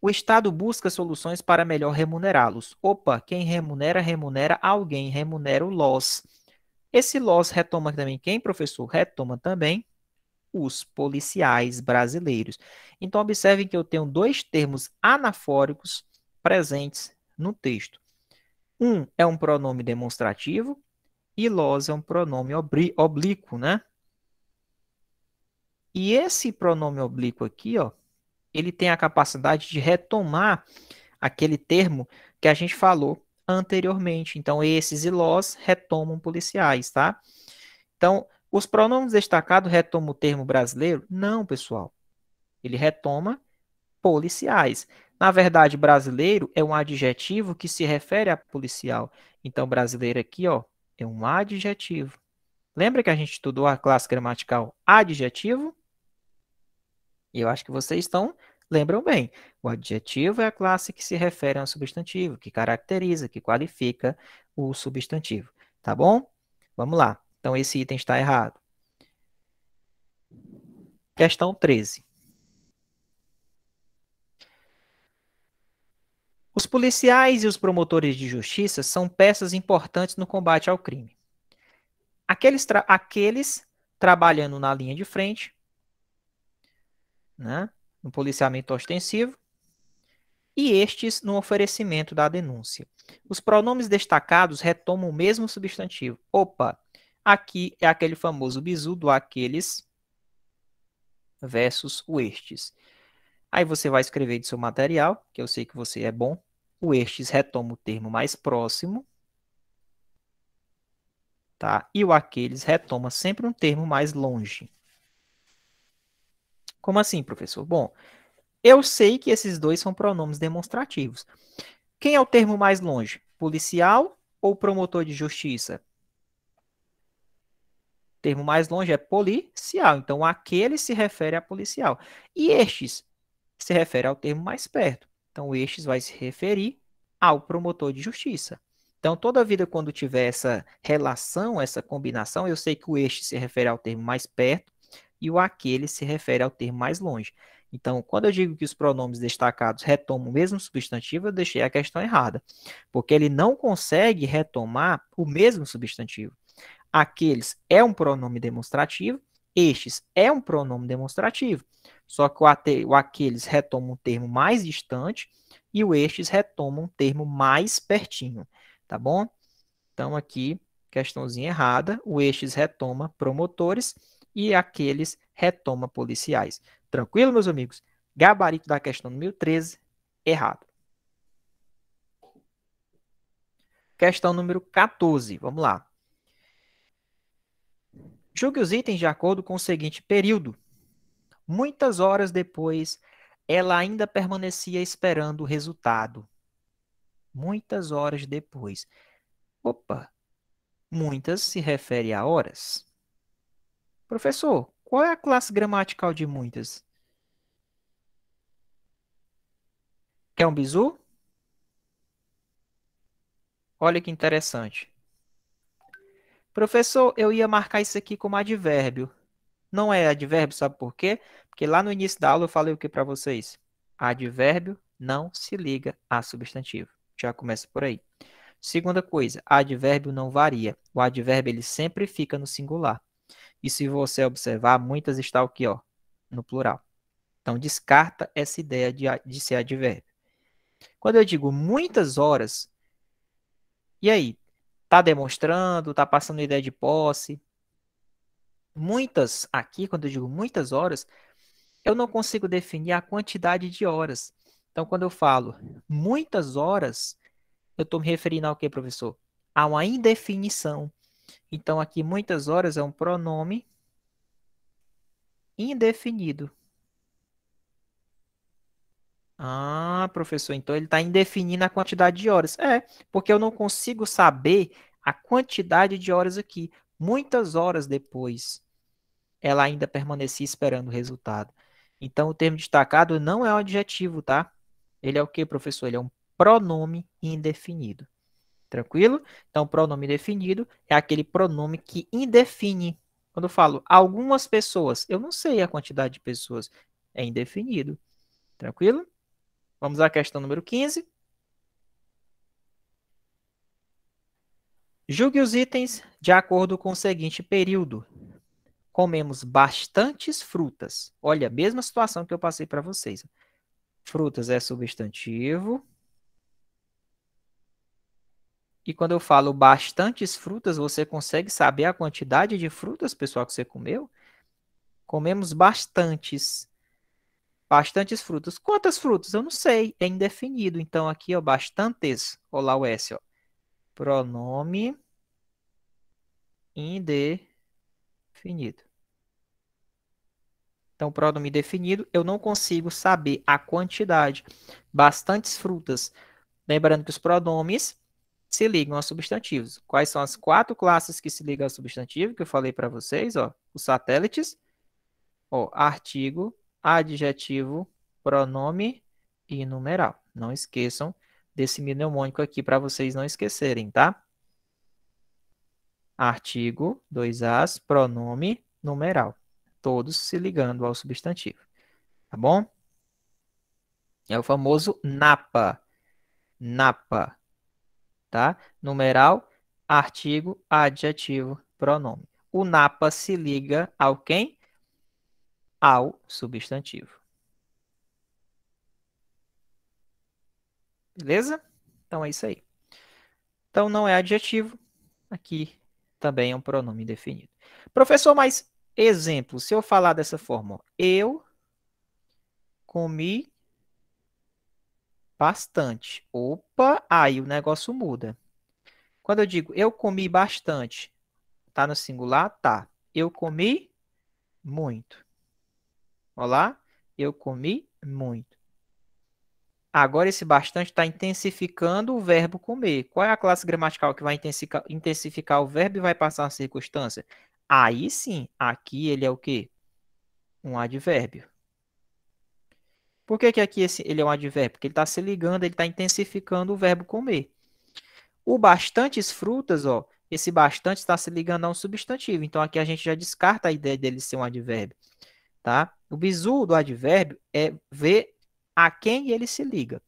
O Estado busca soluções para melhor remunerá-los. Opa, quem remunera, remunera alguém, remunera o LOS. Esse LOS retoma também quem, professor? Retoma também os policiais brasileiros. Então, observem que eu tenho dois termos anafóricos presentes no texto. Um é um pronome demonstrativo e LOS é um pronome oblíquo, né? E esse pronome oblíquo aqui, ó, ele tem a capacidade de retomar aquele termo que a gente falou anteriormente. Então, esses e los retomam policiais, tá? Então, os pronomes destacados retomam o termo brasileiro? Não, pessoal. Ele retoma policiais. Na verdade, brasileiro é um adjetivo que se refere a policial. Então, brasileiro aqui, ó, é um adjetivo. Lembra que a gente estudou a classe gramatical adjetivo? E eu acho que vocês lembram bem. O adjetivo é a classe que se refere a um substantivo, que caracteriza, que qualifica o substantivo. Tá bom? Vamos lá. Então, esse item está errado. Questão 13. Os policiais e os promotores de justiça são peças importantes no combate ao crime. Aqueles trabalhando na linha de frente, né, no policiamento ostensivo, e estes no oferecimento da denúncia. Os pronomes destacados retomam o mesmo substantivo. Opa, aqui é aquele famoso bizu do aqueles versus o estes. Aí você vai escrever de seu material, que eu sei que você é bom. O estes retoma o termo mais próximo, tá? E o aqueles retoma sempre um termo mais longe. Como assim, professor? Bom, eu sei que esses dois são pronomes demonstrativos. Quem é o termo mais longe? Policial ou promotor de justiça? O termo mais longe é policial. Então, aquele se refere a policial. E estes se refere ao termo mais perto. Então, estes vai se referir ao promotor de justiça. Então, toda vida quando tiver essa relação, essa combinação, eu sei que o este se refere ao termo mais perto e o aquele se refere ao termo mais longe. Então, quando eu digo que os pronomes destacados retomam o mesmo substantivo, eu deixei a questão errada, porque ele não consegue retomar o mesmo substantivo. Aqueles é um pronome demonstrativo, estes é um pronome demonstrativo. Só que o aqueles retoma um termo mais distante e o estes retoma um termo mais pertinho, tá bom? Então aqui, questãozinha errada, o estes retoma promotores e aqueles retoma policiais. Tranquilo, meus amigos? Gabarito da questão número 13, errado. Questão número 14, vamos lá. Julgue os itens de acordo com o seguinte período. Muitas horas depois, ela ainda permanecia esperando o resultado. Muitas horas depois. Opa, muitas se refere a horas. Professor, qual é a classe gramatical de muitas? Quer um bizu? Olha que interessante. Professor, eu ia marcar isso aqui como advérbio. Não é advérbio, sabe por quê? Porque lá no início da aula eu falei o que para vocês? Advérbio não se liga a substantivo. Já começa por aí. Segunda coisa, advérbio não varia. O advérbio ele sempre fica no singular. E se você observar, muitas está aqui, ó, no plural. Então, descarta essa ideia de ser advérbio. Quando eu digo muitas horas, e aí? Está demonstrando, está passando ideia de posse. Muitas, aqui, quando eu digo muitas horas, eu não consigo definir a quantidade de horas. Então, quando eu falo muitas horas, eu estou me referindo ao que, professor? A uma indefinição. Então, aqui, muitas horas é um pronome indefinido. Ah, professor, então ele está indefinindo a quantidade de horas. É, porque eu não consigo saber a quantidade de horas aqui. Muitas horas depois, ela ainda permanecia esperando o resultado. Então, o termo destacado não é um adjetivo, tá? Ele é o que, professor? Ele é um pronome indefinido. Tranquilo? Então, pronome definido é aquele pronome que indefine. Quando eu falo algumas pessoas, eu não sei a quantidade de pessoas. É indefinido. Tranquilo? Vamos à questão número 15. Julgue os itens de acordo com o seguinte período. Comemos bastantes frutas. Olha, a mesma situação que eu passei para vocês. Frutas é substantivo. E quando eu falo bastantes frutas, você consegue saber a quantidade de frutas, pessoal, que você comeu? Comemos bastantes. Bastantes frutas. Quantas frutas? Eu não sei. É indefinido. Então, aqui, ó, bastantes. Olha lá o S, ó. Pronome indefinido. Então, pronome definido, eu não consigo saber a quantidade. Bastantes frutas. Lembrando que os pronomes se ligam a substantivos. Quais são as 4 classes que se ligam a substantivo que eu falei para vocês? Ó, os satélites, ó, artigo, adjetivo, pronome e numeral. Não esqueçam desse mnemônico aqui para vocês não esquecerem, tá? Artigo, 2 As, pronome, numeral. Todos se ligando ao substantivo, tá bom? É o famoso NAPA. NAPA, tá? Numeral, artigo, adjetivo, pronome. O NAPA se liga ao quem? Ao substantivo. Beleza? Então é isso aí. Então não é adjetivo. Aqui também é um pronome definido. Professor, mas exemplo, se eu falar dessa forma, ó, eu comi bastante. Opa, aí o negócio muda. Quando eu digo eu comi bastante, tá no singular? Tá. Eu comi muito. Olá, eu comi muito. Agora esse bastante está intensificando o verbo comer. Qual é a classe gramatical que vai intensificar o verbo e vai passar a circunstância? Aí sim, aqui ele é o quê? Um advérbio. Por que que aqui ele é um advérbio? Porque ele está se ligando, ele está intensificando o verbo comer. O bastantes frutas, ó, esse bastante está se ligando a um substantivo. Então aqui a gente já descarta a ideia dele ser um advérbio, tá? O bizu do advérbio é ver a quem ele se liga.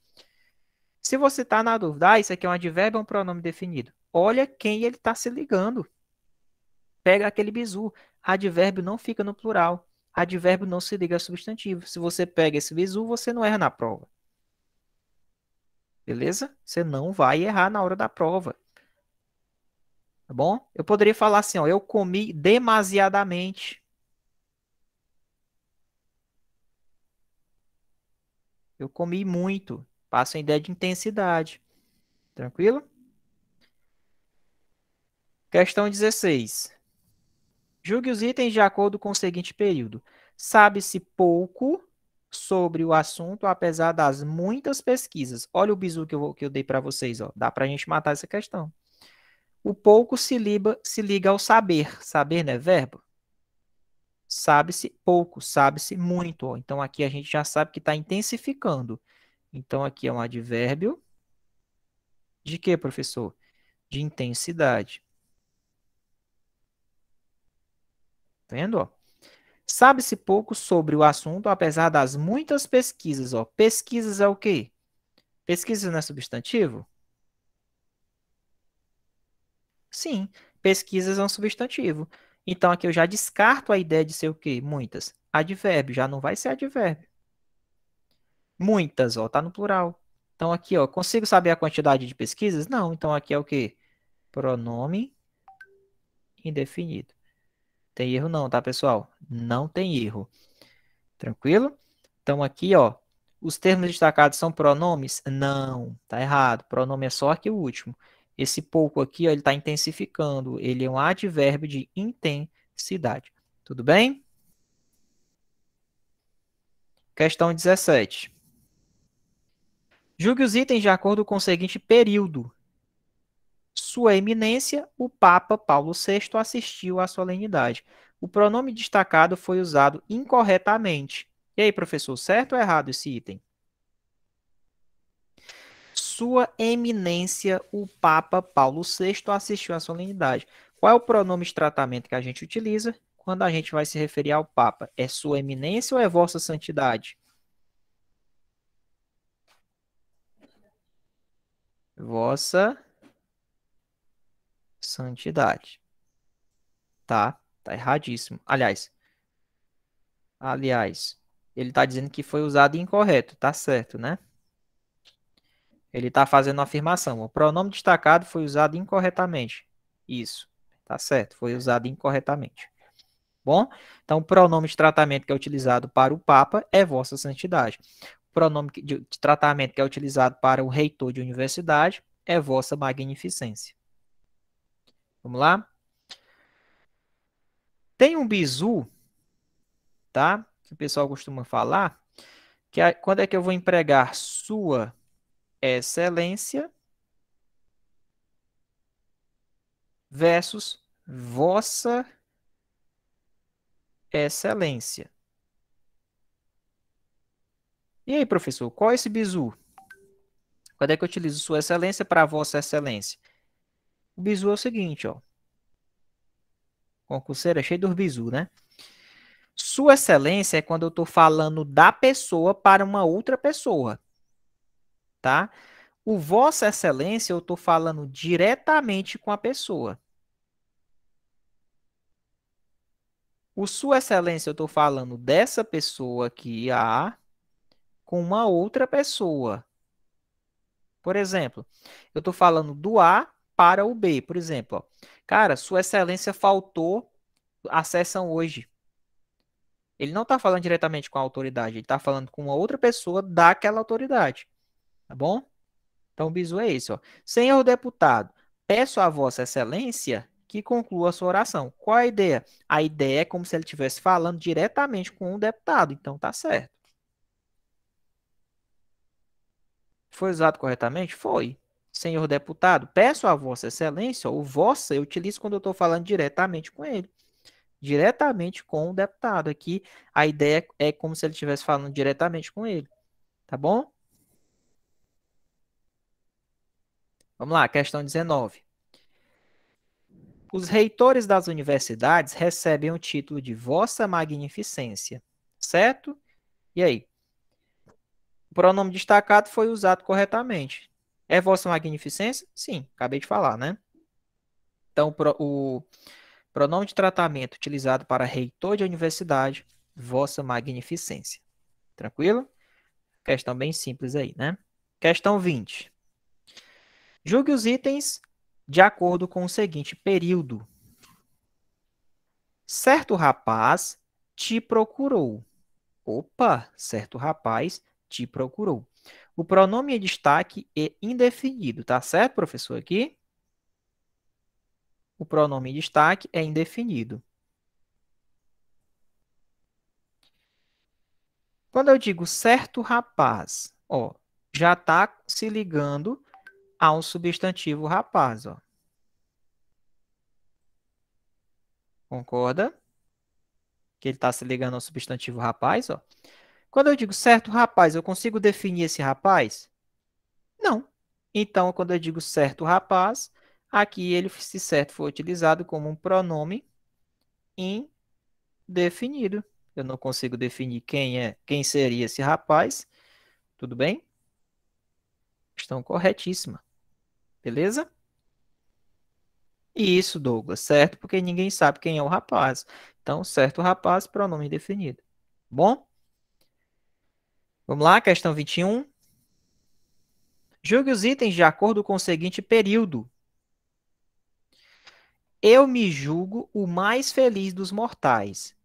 Se você está na dúvida, isso aqui é um advérbio ou um pronome definido? Olha quem ele está se ligando. Pega aquele bizu. Advérbio não fica no plural. Advérbio não se liga a substantivo. Se você pega esse bizu, você não erra na prova. Beleza? Você não vai errar na hora da prova. Tá bom? Eu poderia falar assim, ó, eu comi demasiadamente. Eu comi muito. Passa a ideia de intensidade. Tranquilo? Questão 16. Julgue os itens de acordo com o seguinte período. Sabe-se pouco sobre o assunto, apesar das muitas pesquisas. Olha o bizu que eu dei para vocês. Ó. Dá para a gente matar essa questão. O pouco se liga ao saber. Saber não é verbo? Sabe-se pouco, sabe-se muito. Ó. Então, aqui a gente já sabe que está intensificando. Então, aqui é um advérbio de quê, professor? De intensidade. Tá vendo? Ó? Sabe-se pouco sobre o assunto, apesar das muitas pesquisas. Ó. Pesquisas é o quê? Pesquisas não é substantivo? Sim, pesquisas é um substantivo. Então, aqui eu já descarto a ideia de ser o quê? Muitas. Advérbio, já não vai ser advérbio. Muitas, ó, tá no plural. Então, aqui, ó, consigo saber a quantidade de pesquisas? Não, então aqui é o quê? Pronome indefinido. Tem erro não, tá, pessoal? Não tem erro. Tranquilo? Então, aqui, ó, os termos destacados são pronomes? Não, tá errado. Pronome é só aqui o último. Esse pouco aqui, ó, ele está intensificando. Ele é um advérbio de intensidade. Tudo bem? Questão 17. Julgue os itens de acordo com o seguinte período. Sua Eminência, o Papa Paulo VI assistiu à solenidade. O pronome destacado foi usado incorretamente. E aí, professor, certo ou errado esse item? Sua Eminência, o Papa Paulo VI assistiu à solenidade. Qual é o pronome de tratamento que a gente utiliza quando a gente vai se referir ao Papa? É Sua Eminência ou é Vossa Santidade? Vossa Santidade. Tá? Tá erradíssimo. Aliás, ele tá dizendo que foi usado incorreto. Tá certo, né? Ele tá fazendo uma afirmação. O pronome destacado foi usado incorretamente. Isso. Tá certo. Foi usado incorretamente. Bom, então o pronome de tratamento que é utilizado para o Papa é Vossa Santidade. O pronome de tratamento que é utilizado para o reitor de universidade é Vossa Magnificência. Vamos lá? Tem um bizu, tá? Que o pessoal costuma falar, que é, quando é que eu vou empregar Sua Excelência versus Vossa Excelência. E aí, professor, qual é esse bizu? Quando é que eu utilizo Sua Excelência para Vossa Excelência? O bizu é o seguinte, ó. Concurseiro é cheio dos bizu, né? Sua Excelência é quando eu estou falando da pessoa para uma outra pessoa, tá? O Vossa Excelência eu estou falando diretamente com a pessoa. O Sua Excelência eu estou falando dessa pessoa aqui, A, com uma outra pessoa. Por exemplo, eu estou falando do A para o B. Por exemplo, ó, cara, Sua Excelência faltou a sessão hoje. Ele não está falando diretamente com a autoridade, ele está falando com uma outra pessoa daquela autoridade. Tá bom? Então, o bizu é esse, ó. Senhor deputado, peço a Vossa Excelência que conclua a sua oração. Qual a ideia? A ideia é como se ele estivesse falando diretamente com o deputado. Então, tá certo. Foi usado corretamente? Foi. Senhor deputado, peço a Vossa Excelência, o vossa eu utilizo quando eu estou falando diretamente com ele. Diretamente com o deputado. Aqui, a ideia é como se ele estivesse falando diretamente com ele. Tá bom? Vamos lá, questão 19. Os reitores das universidades recebem o título de Vossa Magnificência, certo? E aí? O pronome destacado foi usado corretamente. É Vossa Magnificência? Sim, acabei de falar, né? Então, o pronome de tratamento utilizado para reitor de universidade, Vossa Magnificência. Tranquilo? Questão bem simples aí, né? Questão 20. Julgue os itens de acordo com o seguinte período. Certo rapaz te procurou. Opa, certo rapaz te procurou. O pronome em destaque é indefinido, tá certo, professor? Aqui, o pronome em destaque é indefinido. Quando eu digo certo rapaz, ó, já está se ligando a um substantivo rapaz, ó. Concorda? Que ele está se ligando ao substantivo rapaz, ó. Quando eu digo certo rapaz, eu consigo definir esse rapaz? Não. Então, quando eu digo certo rapaz, aqui ele, se certo for utilizado como um pronome indefinido. Eu não consigo definir quem seria esse rapaz. Tudo bem? Questão corretíssima. Beleza? Isso, Douglas, certo? Porque ninguém sabe quem é o rapaz. Então, certo rapaz, pronome indefinido. Bom? Vamos lá, questão 21. Julgue os itens de acordo com o seguinte período. Eu me julgo o mais feliz dos mortais.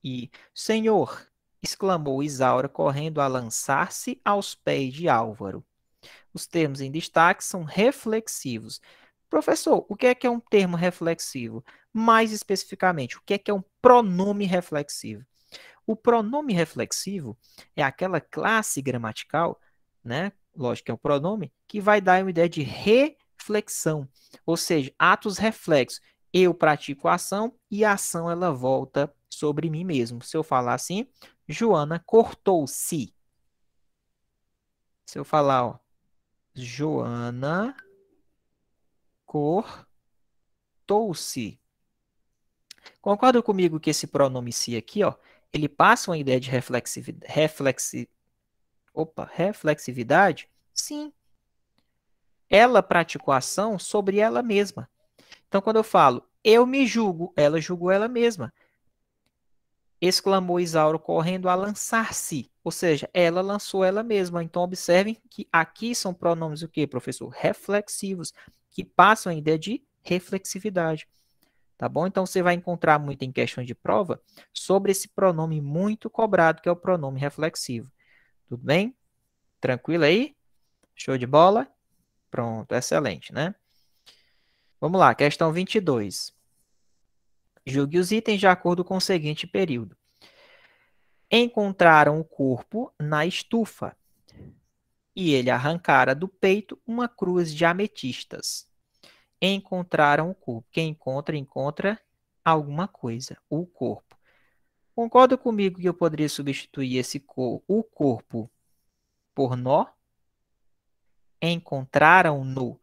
E, Senhor, exclamou Isaura, correndo a lançar-se aos pés de Álvaro. Os termos em destaque são reflexivos. Professor, o que é um termo reflexivo? Mais especificamente, o que é um pronome reflexivo? O pronome reflexivo é aquela classe gramatical, né? Lógico que é um pronome, que vai dar uma ideia de reflexão, ou seja, atos reflexos. Eu pratico a ação e a ação ela volta sobre mim mesmo. Se eu falar assim, Joana cortou-se. Se eu falar, ó, Joana cortou-se. Concorda comigo que esse pronome se aqui, ó, ele passa uma ideia de reflexividade? Sim. Ela praticou a ação sobre ela mesma. Então, quando eu falo eu me julgo, ela julgou ela mesma. Exclamou Isauro correndo a lançar-se. Ou seja, ela lançou ela mesma. Então, observem que aqui são pronomes o quê, professor? Reflexivos, que passam a ideia de reflexividade. Tá bom? Então, você vai encontrar muito em questões de prova sobre esse pronome muito cobrado, que é o pronome reflexivo. Tudo bem? Tranquilo aí? Show de bola? Pronto, excelente, né? Vamos lá, questão 22. Julgue os itens de acordo com o seguinte período. Encontraram o corpo na estufa e ele arrancara do peito uma cruz de ametistas. Encontraram o corpo. Quem encontra, encontra alguma coisa, o corpo. Concorda comigo que eu poderia substituir o corpo por nó? Encontraram-no.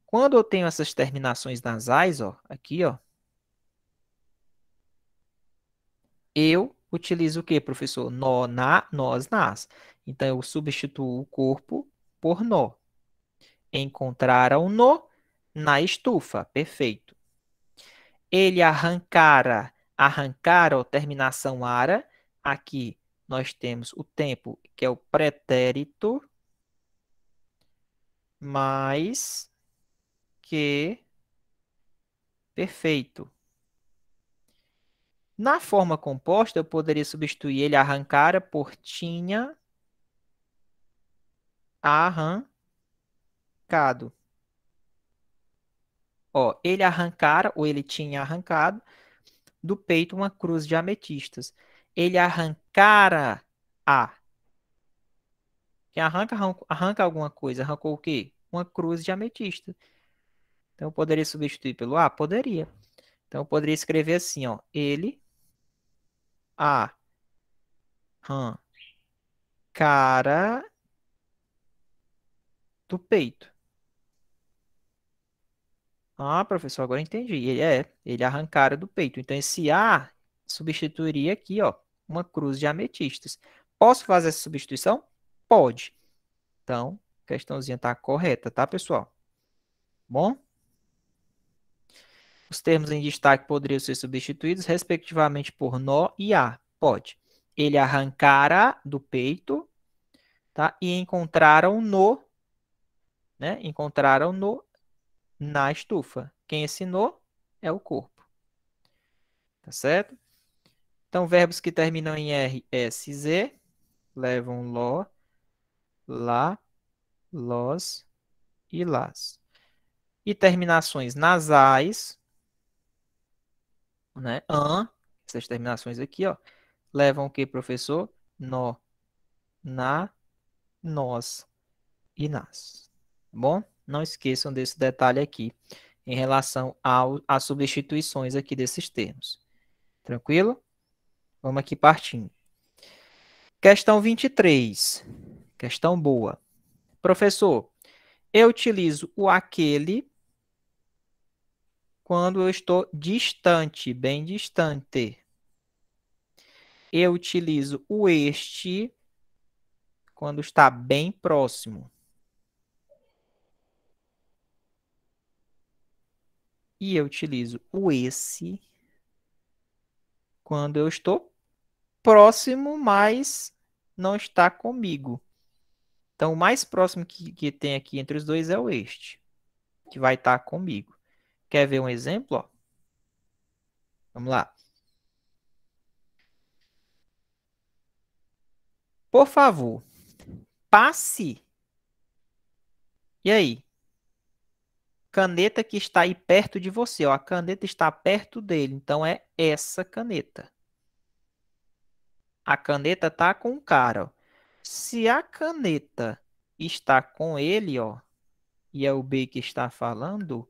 Quando eu tenho essas terminações nasais, ó, aqui, ó, eu utilizo o que, professor? Nó, na, nós, nas. Então, eu substituo o corpo por nó. Encontraram-no na estufa. Perfeito. Ele arrancara. Arrancara, ó, terminação ara. Aqui nós temos o tempo, que é o pretérito, mais que perfeito. Na forma composta, eu poderia substituir ele arrancara por tinha arrancado. Ó, ele arrancara, ou ele tinha arrancado, do peito uma cruz de ametistas. Ele arrancara a. Quem arranca, arranca alguma coisa. Arrancou o quê? Uma cruz de ametista. Então, eu poderia substituir pelo A? Poderia. Então, eu poderia escrever assim, ó. Ele arrancara do peito. Ah, professor, agora entendi. Ele arrancara do peito. Então, esse A substituiria aqui, ó, uma cruz de ametistas. Posso fazer essa substituição? Pode. Então, a questãozinha está correta, tá, pessoal? Bom? Os termos em destaque poderiam ser substituídos, respectivamente, por nó e a. Pode. Ele arrancara do peito, tá? E encontraram no, né? Encontraram no na estufa. Quem ensinou é o corpo, tá certo? Então, verbos que terminam em R, S, Z, levam ló, lá, lós e las. E terminações nasais, né? Essas terminações aqui, ó, levam o que, professor? Nó, na, nós e nas. Tá bom? Não esqueçam desse detalhe aqui em relação às substituições aqui desses termos. Tranquilo? Vamos aqui partindo. Questão 23. Questão boa. Professor, eu utilizo o aquele quando eu estou distante, bem distante. Eu utilizo o este quando está bem próximo. E eu utilizo o esse quando eu estou próximo, mas não está comigo. Então, o mais próximo que tem aqui entre os dois é o este, que vai estar comigo. Quer ver um exemplo? Ó? Vamos lá. Por favor, passe. E aí? Caneta que está aí perto de você. Ó. A caneta está perto dele, então é essa caneta. A caneta está com o cara. Ó. Se a caneta está com ele, ó, e é o B que está falando,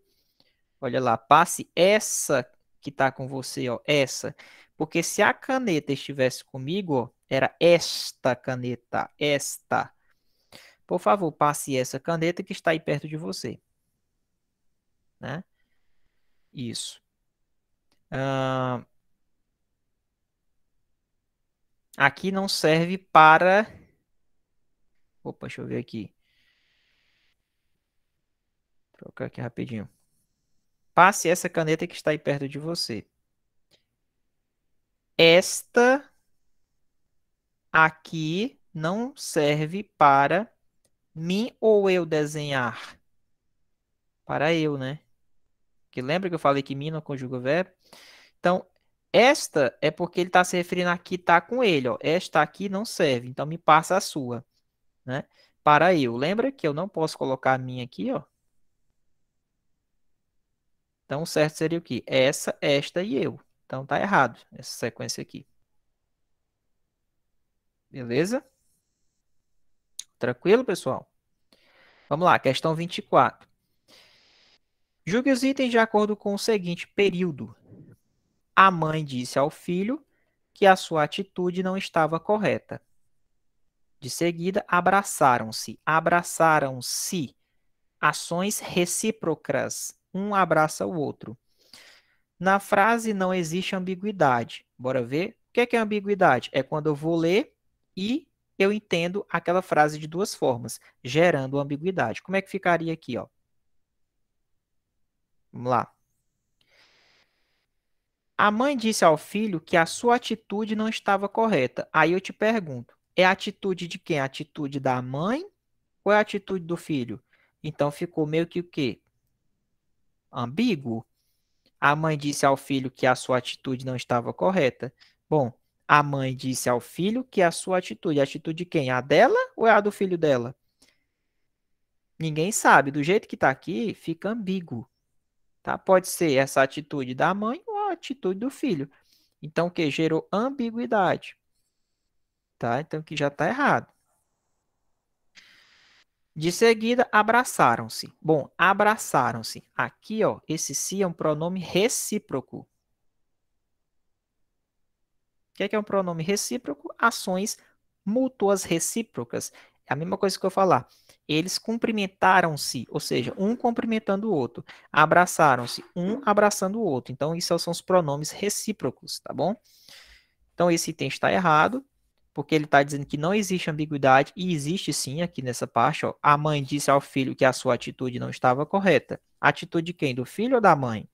olha lá, passe essa que está com você, ó, essa. Porque se a caneta estivesse comigo, ó, era esta caneta, esta. Por favor, passe essa caneta que está aí perto de você, né? Isso. Ah, aqui não serve para... Opa, deixa eu ver aqui. Trocar aqui rapidinho. Passe essa caneta que está aí perto de você. Esta aqui não serve para mim ou eu desenhar. Para eu, né? Que lembra que eu falei que mim não conjuga o verbo? Então, esta é porque ele está se referindo aqui, tá com ele, ó. Esta aqui não serve, então me passa a sua, né? Para eu. Lembra que eu não posso colocar a minha aqui, ó. Então, o certo seria o quê? Essa, esta e eu. Então, tá errado essa sequência aqui. Beleza? Tranquilo, pessoal? Vamos lá, questão 24. Julgue os itens de acordo com o seguinte período. A mãe disse ao filho que a sua atitude não estava correta. De seguida, abraçaram-se. Abraçaram-se. Ações recíprocas. Um abraça o outro. Na frase não existe ambiguidade. Bora ver? O que é ambiguidade? É quando eu vou ler e eu entendo aquela frase de duas formas, gerando ambiguidade. Como é que ficaria aqui, ó? Vamos lá. A mãe disse ao filho que a sua atitude não estava correta. Aí eu te pergunto, é a atitude de quem? A atitude da mãe ou é a atitude do filho? Então ficou meio que o quê? Ambíguo. A mãe disse ao filho que a sua atitude não estava correta. Bom, a mãe disse ao filho que a atitude de quem? A dela ou é a do filho dela? Ninguém sabe. Do jeito que está aqui, fica ambíguo. Tá? Pode ser essa atitude da mãe ou a atitude do filho. Então, o que gerou ambiguidade? Tá? Então, que já está errado. De seguida, abraçaram-se. Bom, abraçaram-se. Aqui, ó, esse se é um pronome recíproco. O que é um pronome recíproco? Ações mútuas recíprocas. É a mesma coisa que eu falar. Eles cumprimentaram-se, ou seja, um cumprimentando o outro. Abraçaram-se, um abraçando o outro. Então, isso são os pronomes recíprocos, tá bom? Então, esse item está errado, porque ele está dizendo que não existe ambiguidade, e existe sim aqui nessa parte. Ó, a mãe disse ao filho que a sua atitude não estava correta. Atitude de quem? Do filho ou da mãe?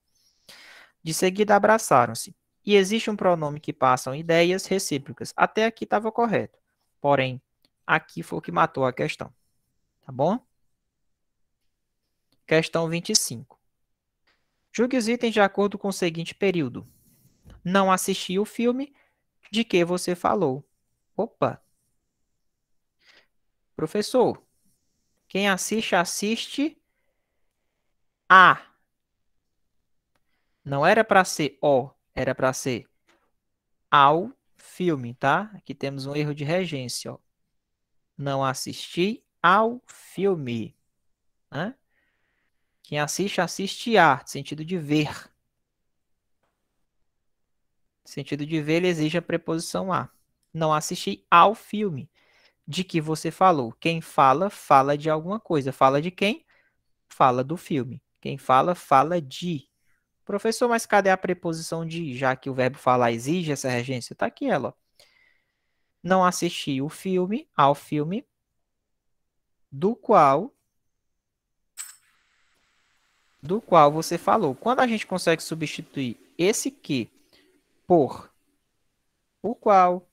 De seguida, abraçaram-se. E existe um pronome que passam ideias recíprocas. Até aqui estava correto. Porém, aqui foi o que matou a questão. Tá bom? Questão 25. Julgue os itens de acordo com o seguinte período. Não assisti o filme de que você falou. Opa! Professor, quem assiste, assiste a. Não era para ser o, era para ser ao filme, tá? Aqui temos um erro de regência, ó. Não assisti ao filme, né? Quem assiste, assiste a, sentido de ver. Sentido de ver, ele exige a preposição a. Não assisti ao filme de que você falou. Quem fala, fala de alguma coisa. Fala de quem? Fala do filme. Quem fala, fala de. Professor, mas cadê a preposição de, já que o verbo falar exige essa regência? Tá aqui ela. Não assisti o filme, ao filme, do qual você falou. Quando a gente consegue substituir esse que por o qual,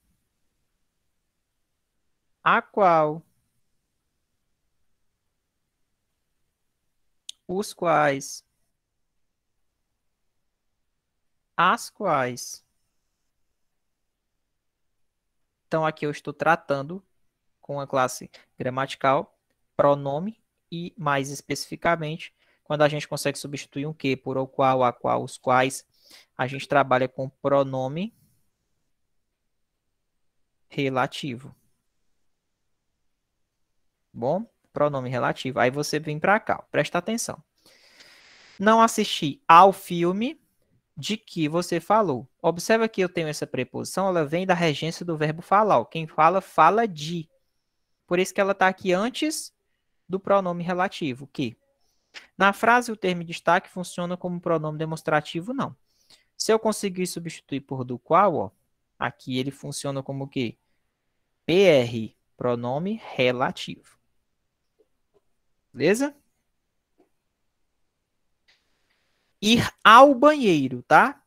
a qual, os quais, as quais. Então aqui eu estou tratando com a classe gramatical, pronome e, mais especificamente, quando a gente consegue substituir um que por o qual, a qual, os quais, a gente trabalha com pronome relativo. Bom, pronome relativo. Aí você vem para cá, ó, presta atenção. Não assisti ao filme de que você falou. Observa que eu tenho essa preposição, ela vem da regência do verbo falar. Ó. Quem fala, fala de. Por isso que ela está aqui antes do pronome relativo, que na frase o termo destaque funciona como pronome demonstrativo, não. Se eu conseguir substituir por do qual, ó, aqui ele funciona como o quê? PR, pronome relativo. Beleza? Ir ao banheiro, tá?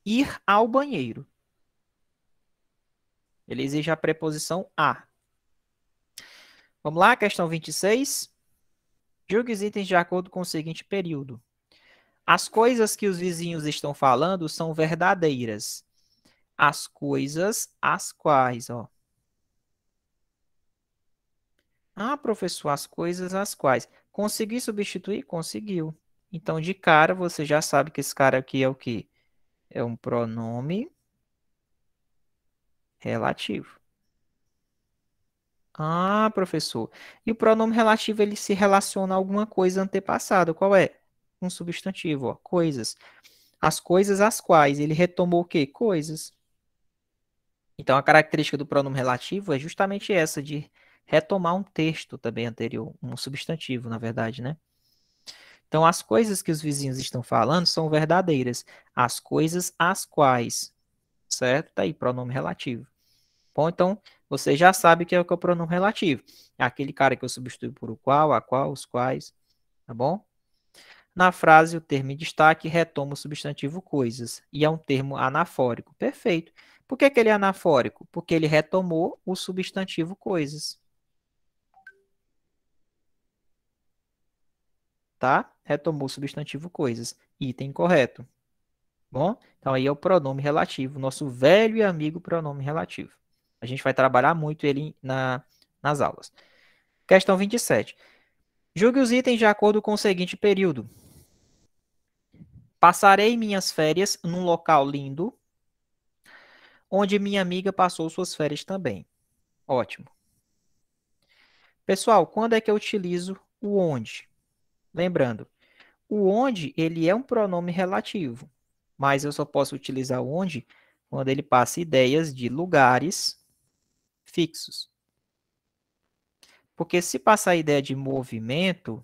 Ir ao banheiro. Ele exige a preposição a. Vamos lá, questão 26. Julgue os itens de acordo com o seguinte período. As coisas que os vizinhos estão falando são verdadeiras. As coisas as quais, ó. Ah, professor, as coisas as quais. Consegui substituir? Conseguiu. Então, de cara, você já sabe que esse cara aqui é o quê? É um pronome relativo. Ah, professor. E o pronome relativo, ele se relaciona a alguma coisa antepassada. Qual é? Um substantivo, ó. Coisas. As coisas as quais. Ele retomou o quê? Coisas. Então, a característica do pronome relativo é justamente essa, de retomar um texto também anterior. Um substantivo, na verdade, né? Então, as coisas que os vizinhos estão falando são verdadeiras. As coisas as quais. Certo? Tá aí, pronome relativo. Bom, então, você já sabe o que é o pronome relativo. É aquele cara que eu substituo por o qual, a qual, os quais. Tá bom? Na frase, o termo em destaque retoma o substantivo coisas. E é um termo anafórico. Perfeito. Por que que ele é anafórico? Porque ele retomou o substantivo coisas. Tá? Retomou o substantivo coisas. Item correto. Bom, então aí é o pronome relativo, nosso velho e amigo pronome relativo. A gente vai trabalhar muito ele nas aulas. Questão 27. Julgue os itens de acordo com o seguinte período. Passarei minhas férias num local lindo, onde minha amiga passou suas férias também. Ótimo. Pessoal, quando é que eu utilizo o onde? Lembrando, o onde ele é um pronome relativo, mas eu só posso utilizar o onde quando ele passa ideias de lugares fixos. Porque se passar a ideia de movimento,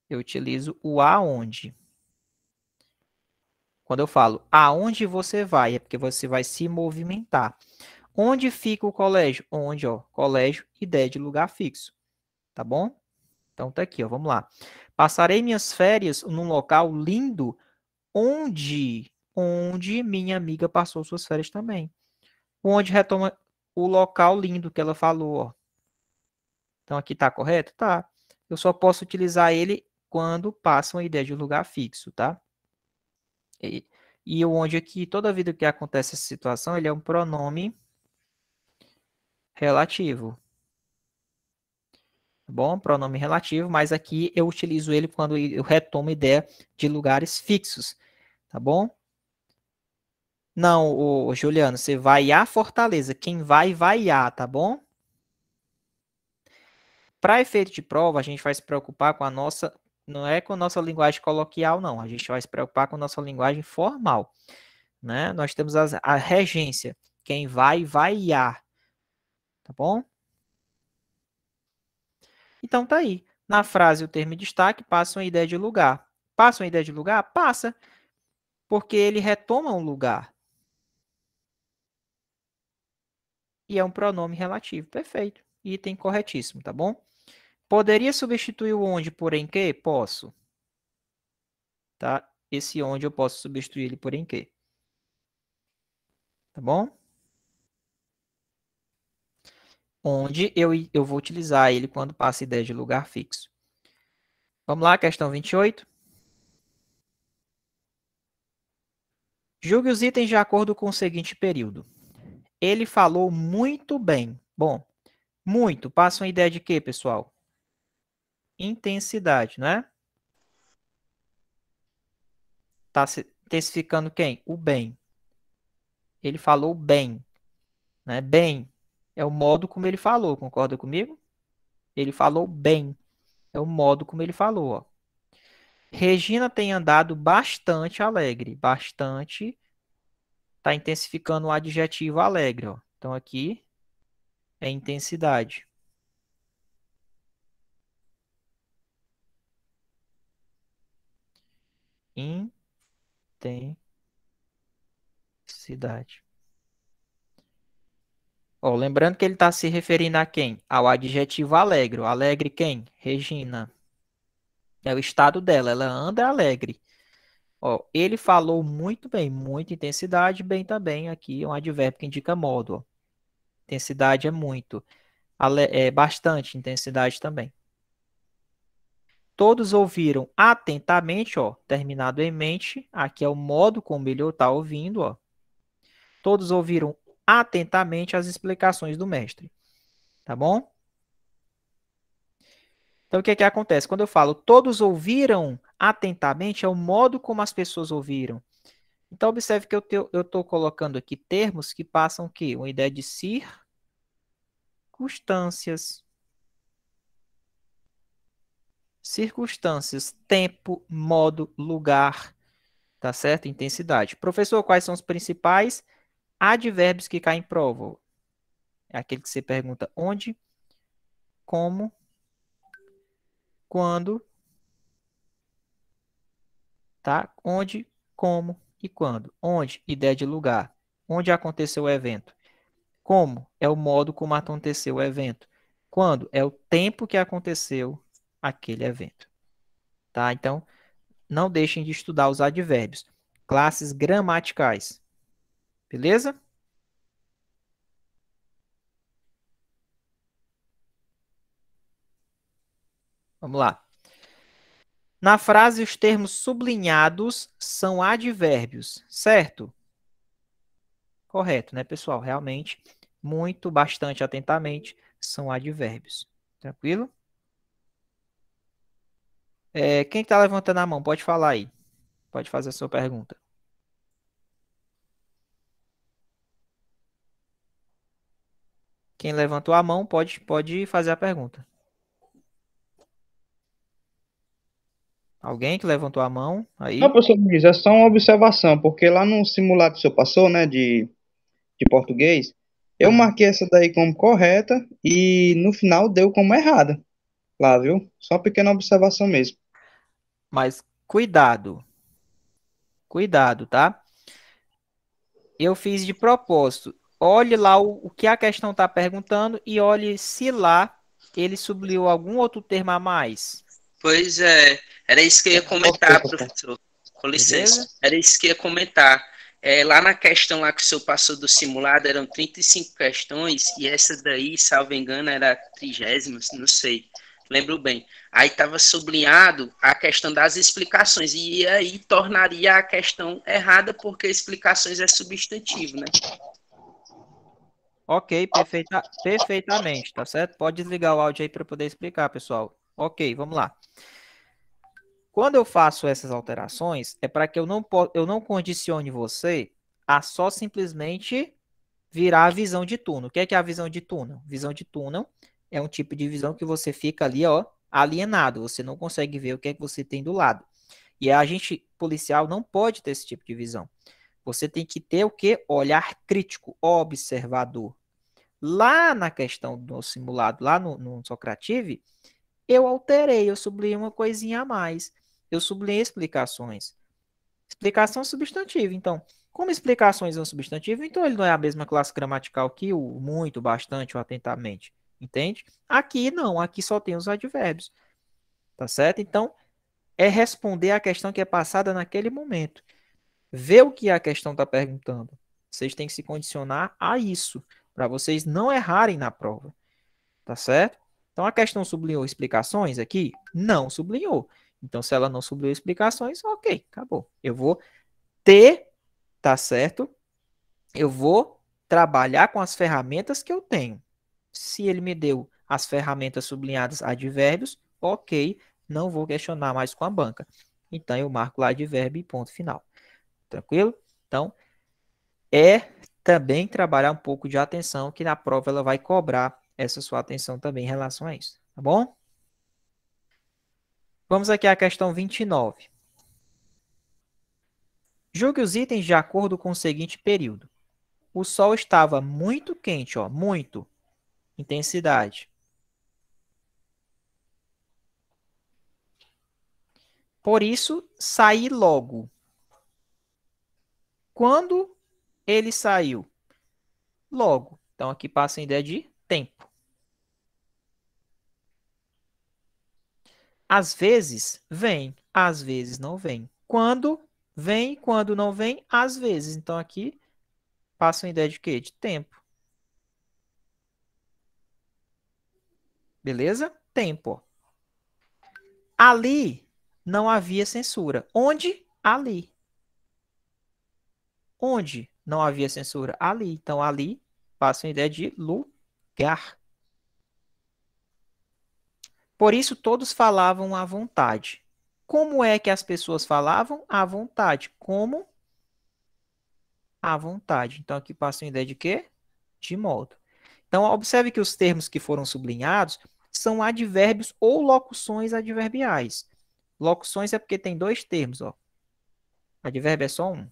eu utilizo o aonde. Quando eu falo aonde você vai, é porque você vai se movimentar. Onde fica o colégio? Onde, ó, colégio, ideia de lugar fixo. Tá bom? Então tá aqui, ó, vamos lá. Passarei minhas férias num local lindo onde minha amiga passou suas férias também. Onde retoma o local lindo que ela falou, ó. Então aqui tá correto? Tá. Eu só posso utilizar ele quando passa uma ideia de lugar fixo, tá? E o onde aqui, toda vida que acontece essa situação, ele é um pronome relativo. Tá bom? Pronome relativo, mas aqui eu utilizo ele quando eu retomo ideia de lugares fixos, tá bom? Não, Juliano, você vai a Fortaleza. Quem vai, vai a, tá bom? Para efeito de prova, a gente vai se preocupar com a nossa, não é com a nossa linguagem coloquial, não. A gente vai se preocupar com a nossa linguagem formal, né? Nós temos a regência. Quem vai, vai a, tá bom? Então tá aí. Na frase, o termo em destaque passa uma ideia de lugar. Passa uma ideia de lugar? Passa, porque ele retoma um lugar. E é um pronome relativo. Perfeito. Item corretíssimo, tá bom? Poderia substituir o onde por em que? Posso. Tá? Esse onde eu posso substituir ele por em que. Tá bom? Onde eu vou utilizar ele quando passa a ideia de lugar fixo. Vamos lá, questão 28. Julgue os itens de acordo com o seguinte período. Ele falou muito bem. Bom, muito. Passa uma ideia de quê, pessoal? Intensidade, não é? Tá se intensificando quem? O bem. Ele falou bem, né? Bem é o modo como ele falou, concorda comigo? Ele falou bem. É o modo como ele falou, ó. Regina tem andado bastante alegre. Bastante está intensificando o adjetivo alegre, ó. Então aqui é intensidade. Intensidade. Ó, lembrando que ele está se referindo a quem? Ao adjetivo alegre. O alegre quem? Regina. É o estado dela. Ela anda alegre. Ó, ele falou muito bem. Muita intensidade. Bem também. Aqui é um advérbio que indica modo. Ó. Intensidade é muito. É bastante intensidade também. Todos ouviram atentamente, ó, terminado em mente. Aqui é o modo como ele está ouvindo, ó. Todos ouviram atentamente as explicações do mestre, tá bom? Então, o que é que acontece? Quando eu falo todos ouviram atentamente, é o modo como as pessoas ouviram. Então, observe que eu estou colocando aqui termos que passam o quê? Uma ideia de circunstâncias. Circunstâncias, tempo, modo, lugar, tá certo? Intensidade. Professor, quais são os principais advérbios que caem em prova? É aquele que você pergunta onde, como, quando, tá? Onde, como e quando. Onde, ideia de lugar. Onde aconteceu o evento. Como é o modo como aconteceu o evento. Quando é o tempo que aconteceu aquele evento. Tá? Então, não deixem de estudar os advérbios. Classes gramaticais. Beleza? Vamos lá. Na frase, os termos sublinhados são advérbios, certo? Correto, né, pessoal? Realmente, muito, bastante, atentamente, são advérbios. Tranquilo? Quem está levantando a mão, pode falar aí. Pode fazer a sua pergunta. Quem levantou a mão, pode fazer a pergunta. Alguém que levantou a mão Não, aí? professor Luiz, é só uma observação, porque lá no simulado que o senhor passou, né, de português, eu Hum. marquei essa daí como correta e no final deu como errada lá, viu? Só uma pequena observação mesmo. Mas cuidado, tá? Eu fiz de propósito. Olhe lá o que a questão está perguntando e olhe se lá ele sublinhou algum outro termo a mais. Pois é, era isso que eu ia Ok, comentar, professor. professor. Com licença. Beleza? Era isso que eu ia comentar. Lá na questão lá que o senhor passou do simulado, eram 35 questões, e essa daí, salvo engano, era a 30ª, não sei. Lembro bem. Aí estava sublinhado a questão das explicações, e aí tornaria a questão errada, porque explicações é substantivo, né? Ok, perfeitamente, tá certo? Pode desligar o áudio aí para poder explicar, pessoal. Ok, vamos lá. Quando eu faço essas alterações, é para que eu não condicione você a só simplesmente virar a visão de túnel. O que é a visão de túnel? Visão de túnel é um tipo de visão que você fica ali, ó, alienado. Você não consegue ver o que é que você tem do lado. E a gente policial não pode ter esse tipo de visão. Você tem que ter o que? Olhar crítico, observador. Lá na questão do simulado, lá no Socrative, eu alterei, eu sublinhei uma coisinha a mais. Eu sublinhei explicações. Explicação substantiva. Então, como explicações é um substantivo, então ele não é a mesma classe gramatical que o muito, bastante ou atentamente. Entende? Aqui não, aqui só tem os advérbios. Tá certo? Então, é responder a questão que é passada naquele momento. Ver o que a questão está perguntando. Vocês têm que se condicionar a isso, para vocês não errarem na prova. Tá certo? Então, a questão sublinhou explicações aqui? Não sublinhou. Então, se ela não sublinhou explicações, ok, acabou. Eu vou ter, tá certo? Eu vou trabalhar com as ferramentas que eu tenho. Se ele me deu as ferramentas sublinhadas advérbios, ok, não vou questionar mais com a banca. Então, eu marco lá advérbio e ponto final. Tranquilo? Então, é também trabalhar um pouco de atenção, que na prova ela vai cobrar essa sua atenção também em relação a isso. Tá bom? Vamos aqui à questão 29. Julgue os itens de acordo com o seguinte período. O sol estava muito quente, ó, muito. intensidade. Por isso, sair logo. Quando ele saiu? Logo. Então, aqui passa a ideia de tempo. Às vezes, vem. Às vezes, não vem. Quando vem, quando não vem, às vezes. Então, aqui passa a ideia de quê? De tempo. Beleza? Tempo. Ali não havia censura. Onde? Ali. Onde não havia censura? Ali. Então, ali passa a ideia de lugar. Por isso, todos falavam à vontade. Como é que as pessoas falavam? À vontade. Como? À vontade. Então, aqui passa a ideia de quê? De modo. Então, observe que os termos que foram sublinhados são advérbios ou locuções adverbiais. Locuções é porque tem dois termos, ó. Advérbio é só um.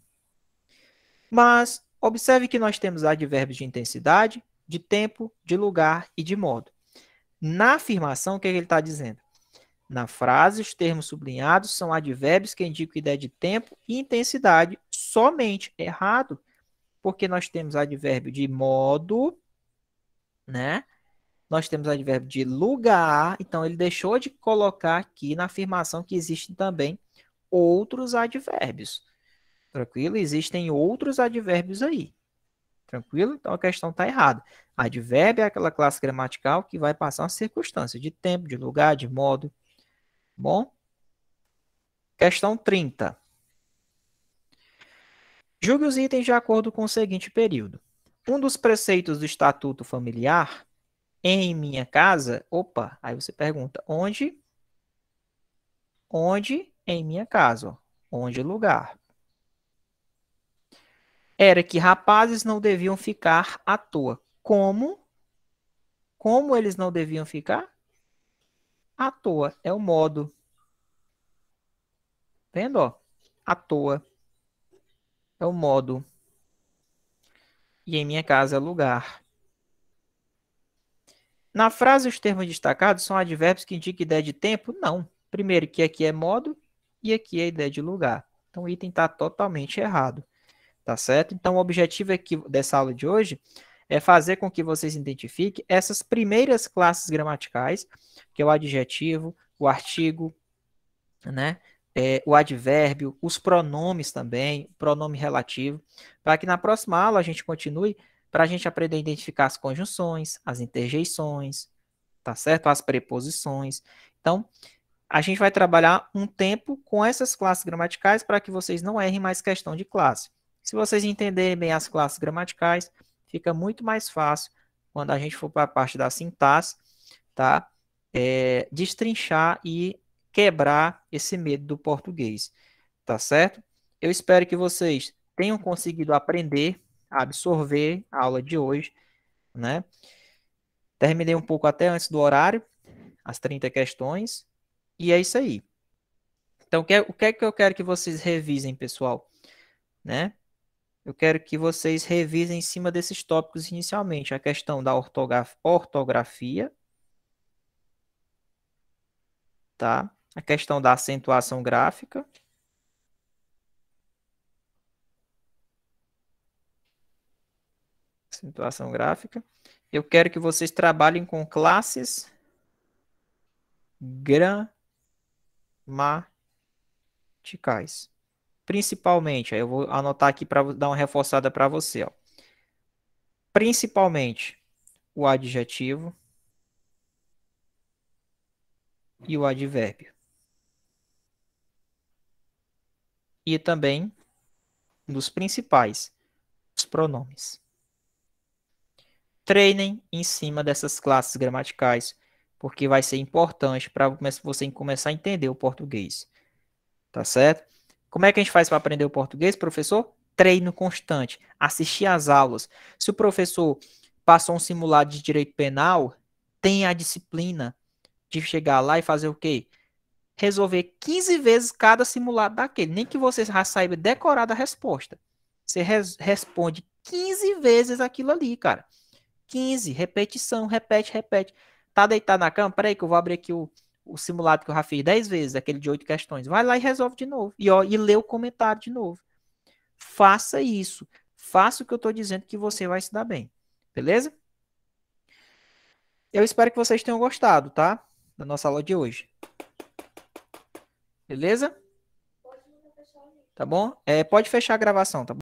Mas observe que nós temos advérbios de intensidade, de tempo, de lugar e de modo. Na afirmação, o que ele está dizendo? Na frase, os termos sublinhados são advérbios que indicam ideia de tempo e intensidade somente. Errado, porque nós temos advérbio de modo, né? Nós temos advérbio de lugar, então ele deixou de colocar aqui na afirmação que existem também outros advérbios. Tranquilo? Existem outros advérbios aí. Tranquilo? Então a questão está errada. Advérbio é aquela classe gramatical que vai passar uma circunstância de tempo, de lugar, de modo. Bom? Questão 30. Julgue os itens de acordo com o seguinte período. Um dos preceitos do Estatuto Familiar, em minha casa, opa, aí você pergunta, onde? Onde? Em minha casa, ó. Onde lugar? Era que rapazes não deviam ficar à toa. Como? Como eles não deviam ficar? À toa. É o modo. Vendo, ó? À toa. É o modo. E em minha casa é lugar. Na frase, os termos destacados são advérbios que indicam ideia de tempo? Não. Primeiro, que aqui é modo e aqui é ideia de lugar. Então, o item está totalmente errado. Tá certo? Então, o objetivo aqui dessa aula de hoje é fazer com que vocês identifiquem essas primeiras classes gramaticais, que é o adjetivo, o artigo, né? O advérbio, os pronomes também, pronome relativo, para que na próxima aula a gente continue para a gente aprender a identificar as conjunções, as interjeições, tá certo? As preposições. Então, a gente vai trabalhar um tempo com essas classes gramaticais para que vocês não errem mais questão de classe. Se vocês entenderem bem as classes gramaticais, fica muito mais fácil quando a gente for para a parte da sintaxe, tá? Destrinchar e quebrar esse medo do português, tá certo? Eu espero que vocês tenham conseguido aprender, absorver a aula de hoje, né? Terminei um pouco até antes do horário, as 30 questões, e é isso aí. Então, o que é que eu quero que vocês revisem, pessoal? Né? Eu quero que vocês revisem em cima desses tópicos inicialmente. A questão da ortografia, tá? A questão da acentuação gráfica. Acentuação gráfica. Eu quero que vocês trabalhem com classes gramaticais. Principalmente, aí eu vou anotar aqui para dar uma reforçada para você, ó. Principalmente o adjetivo e o advérbio. E também, um dos principais, os pronomes. Treinem em cima dessas classes gramaticais, porque vai ser importante para você começar a entender o português. Tá certo? Como é que a gente faz para aprender o português, professor? Treino constante. Assistir às aulas. Se o professor passou um simulado de direito penal, tenha a disciplina de chegar lá e fazer o quê? Resolver 15 vezes cada simulado daquele. Nem que você já saiba decorar a resposta. Você responde 15 vezes aquilo ali, cara. 15, repetição, repete, repete. Tá deitado na cama? Peraí que eu vou abrir aqui o simulado que eu já fiz 10 vezes, aquele de 8 questões. Vai lá e resolve de novo. E lê o comentário de novo. Faça isso. Faça o que eu estou dizendo que você vai se dar bem. Beleza? Eu espero que vocês tenham gostado, tá? Da nossa aula de hoje. Beleza? Tá bom? Pode fechar a gravação, tá bom?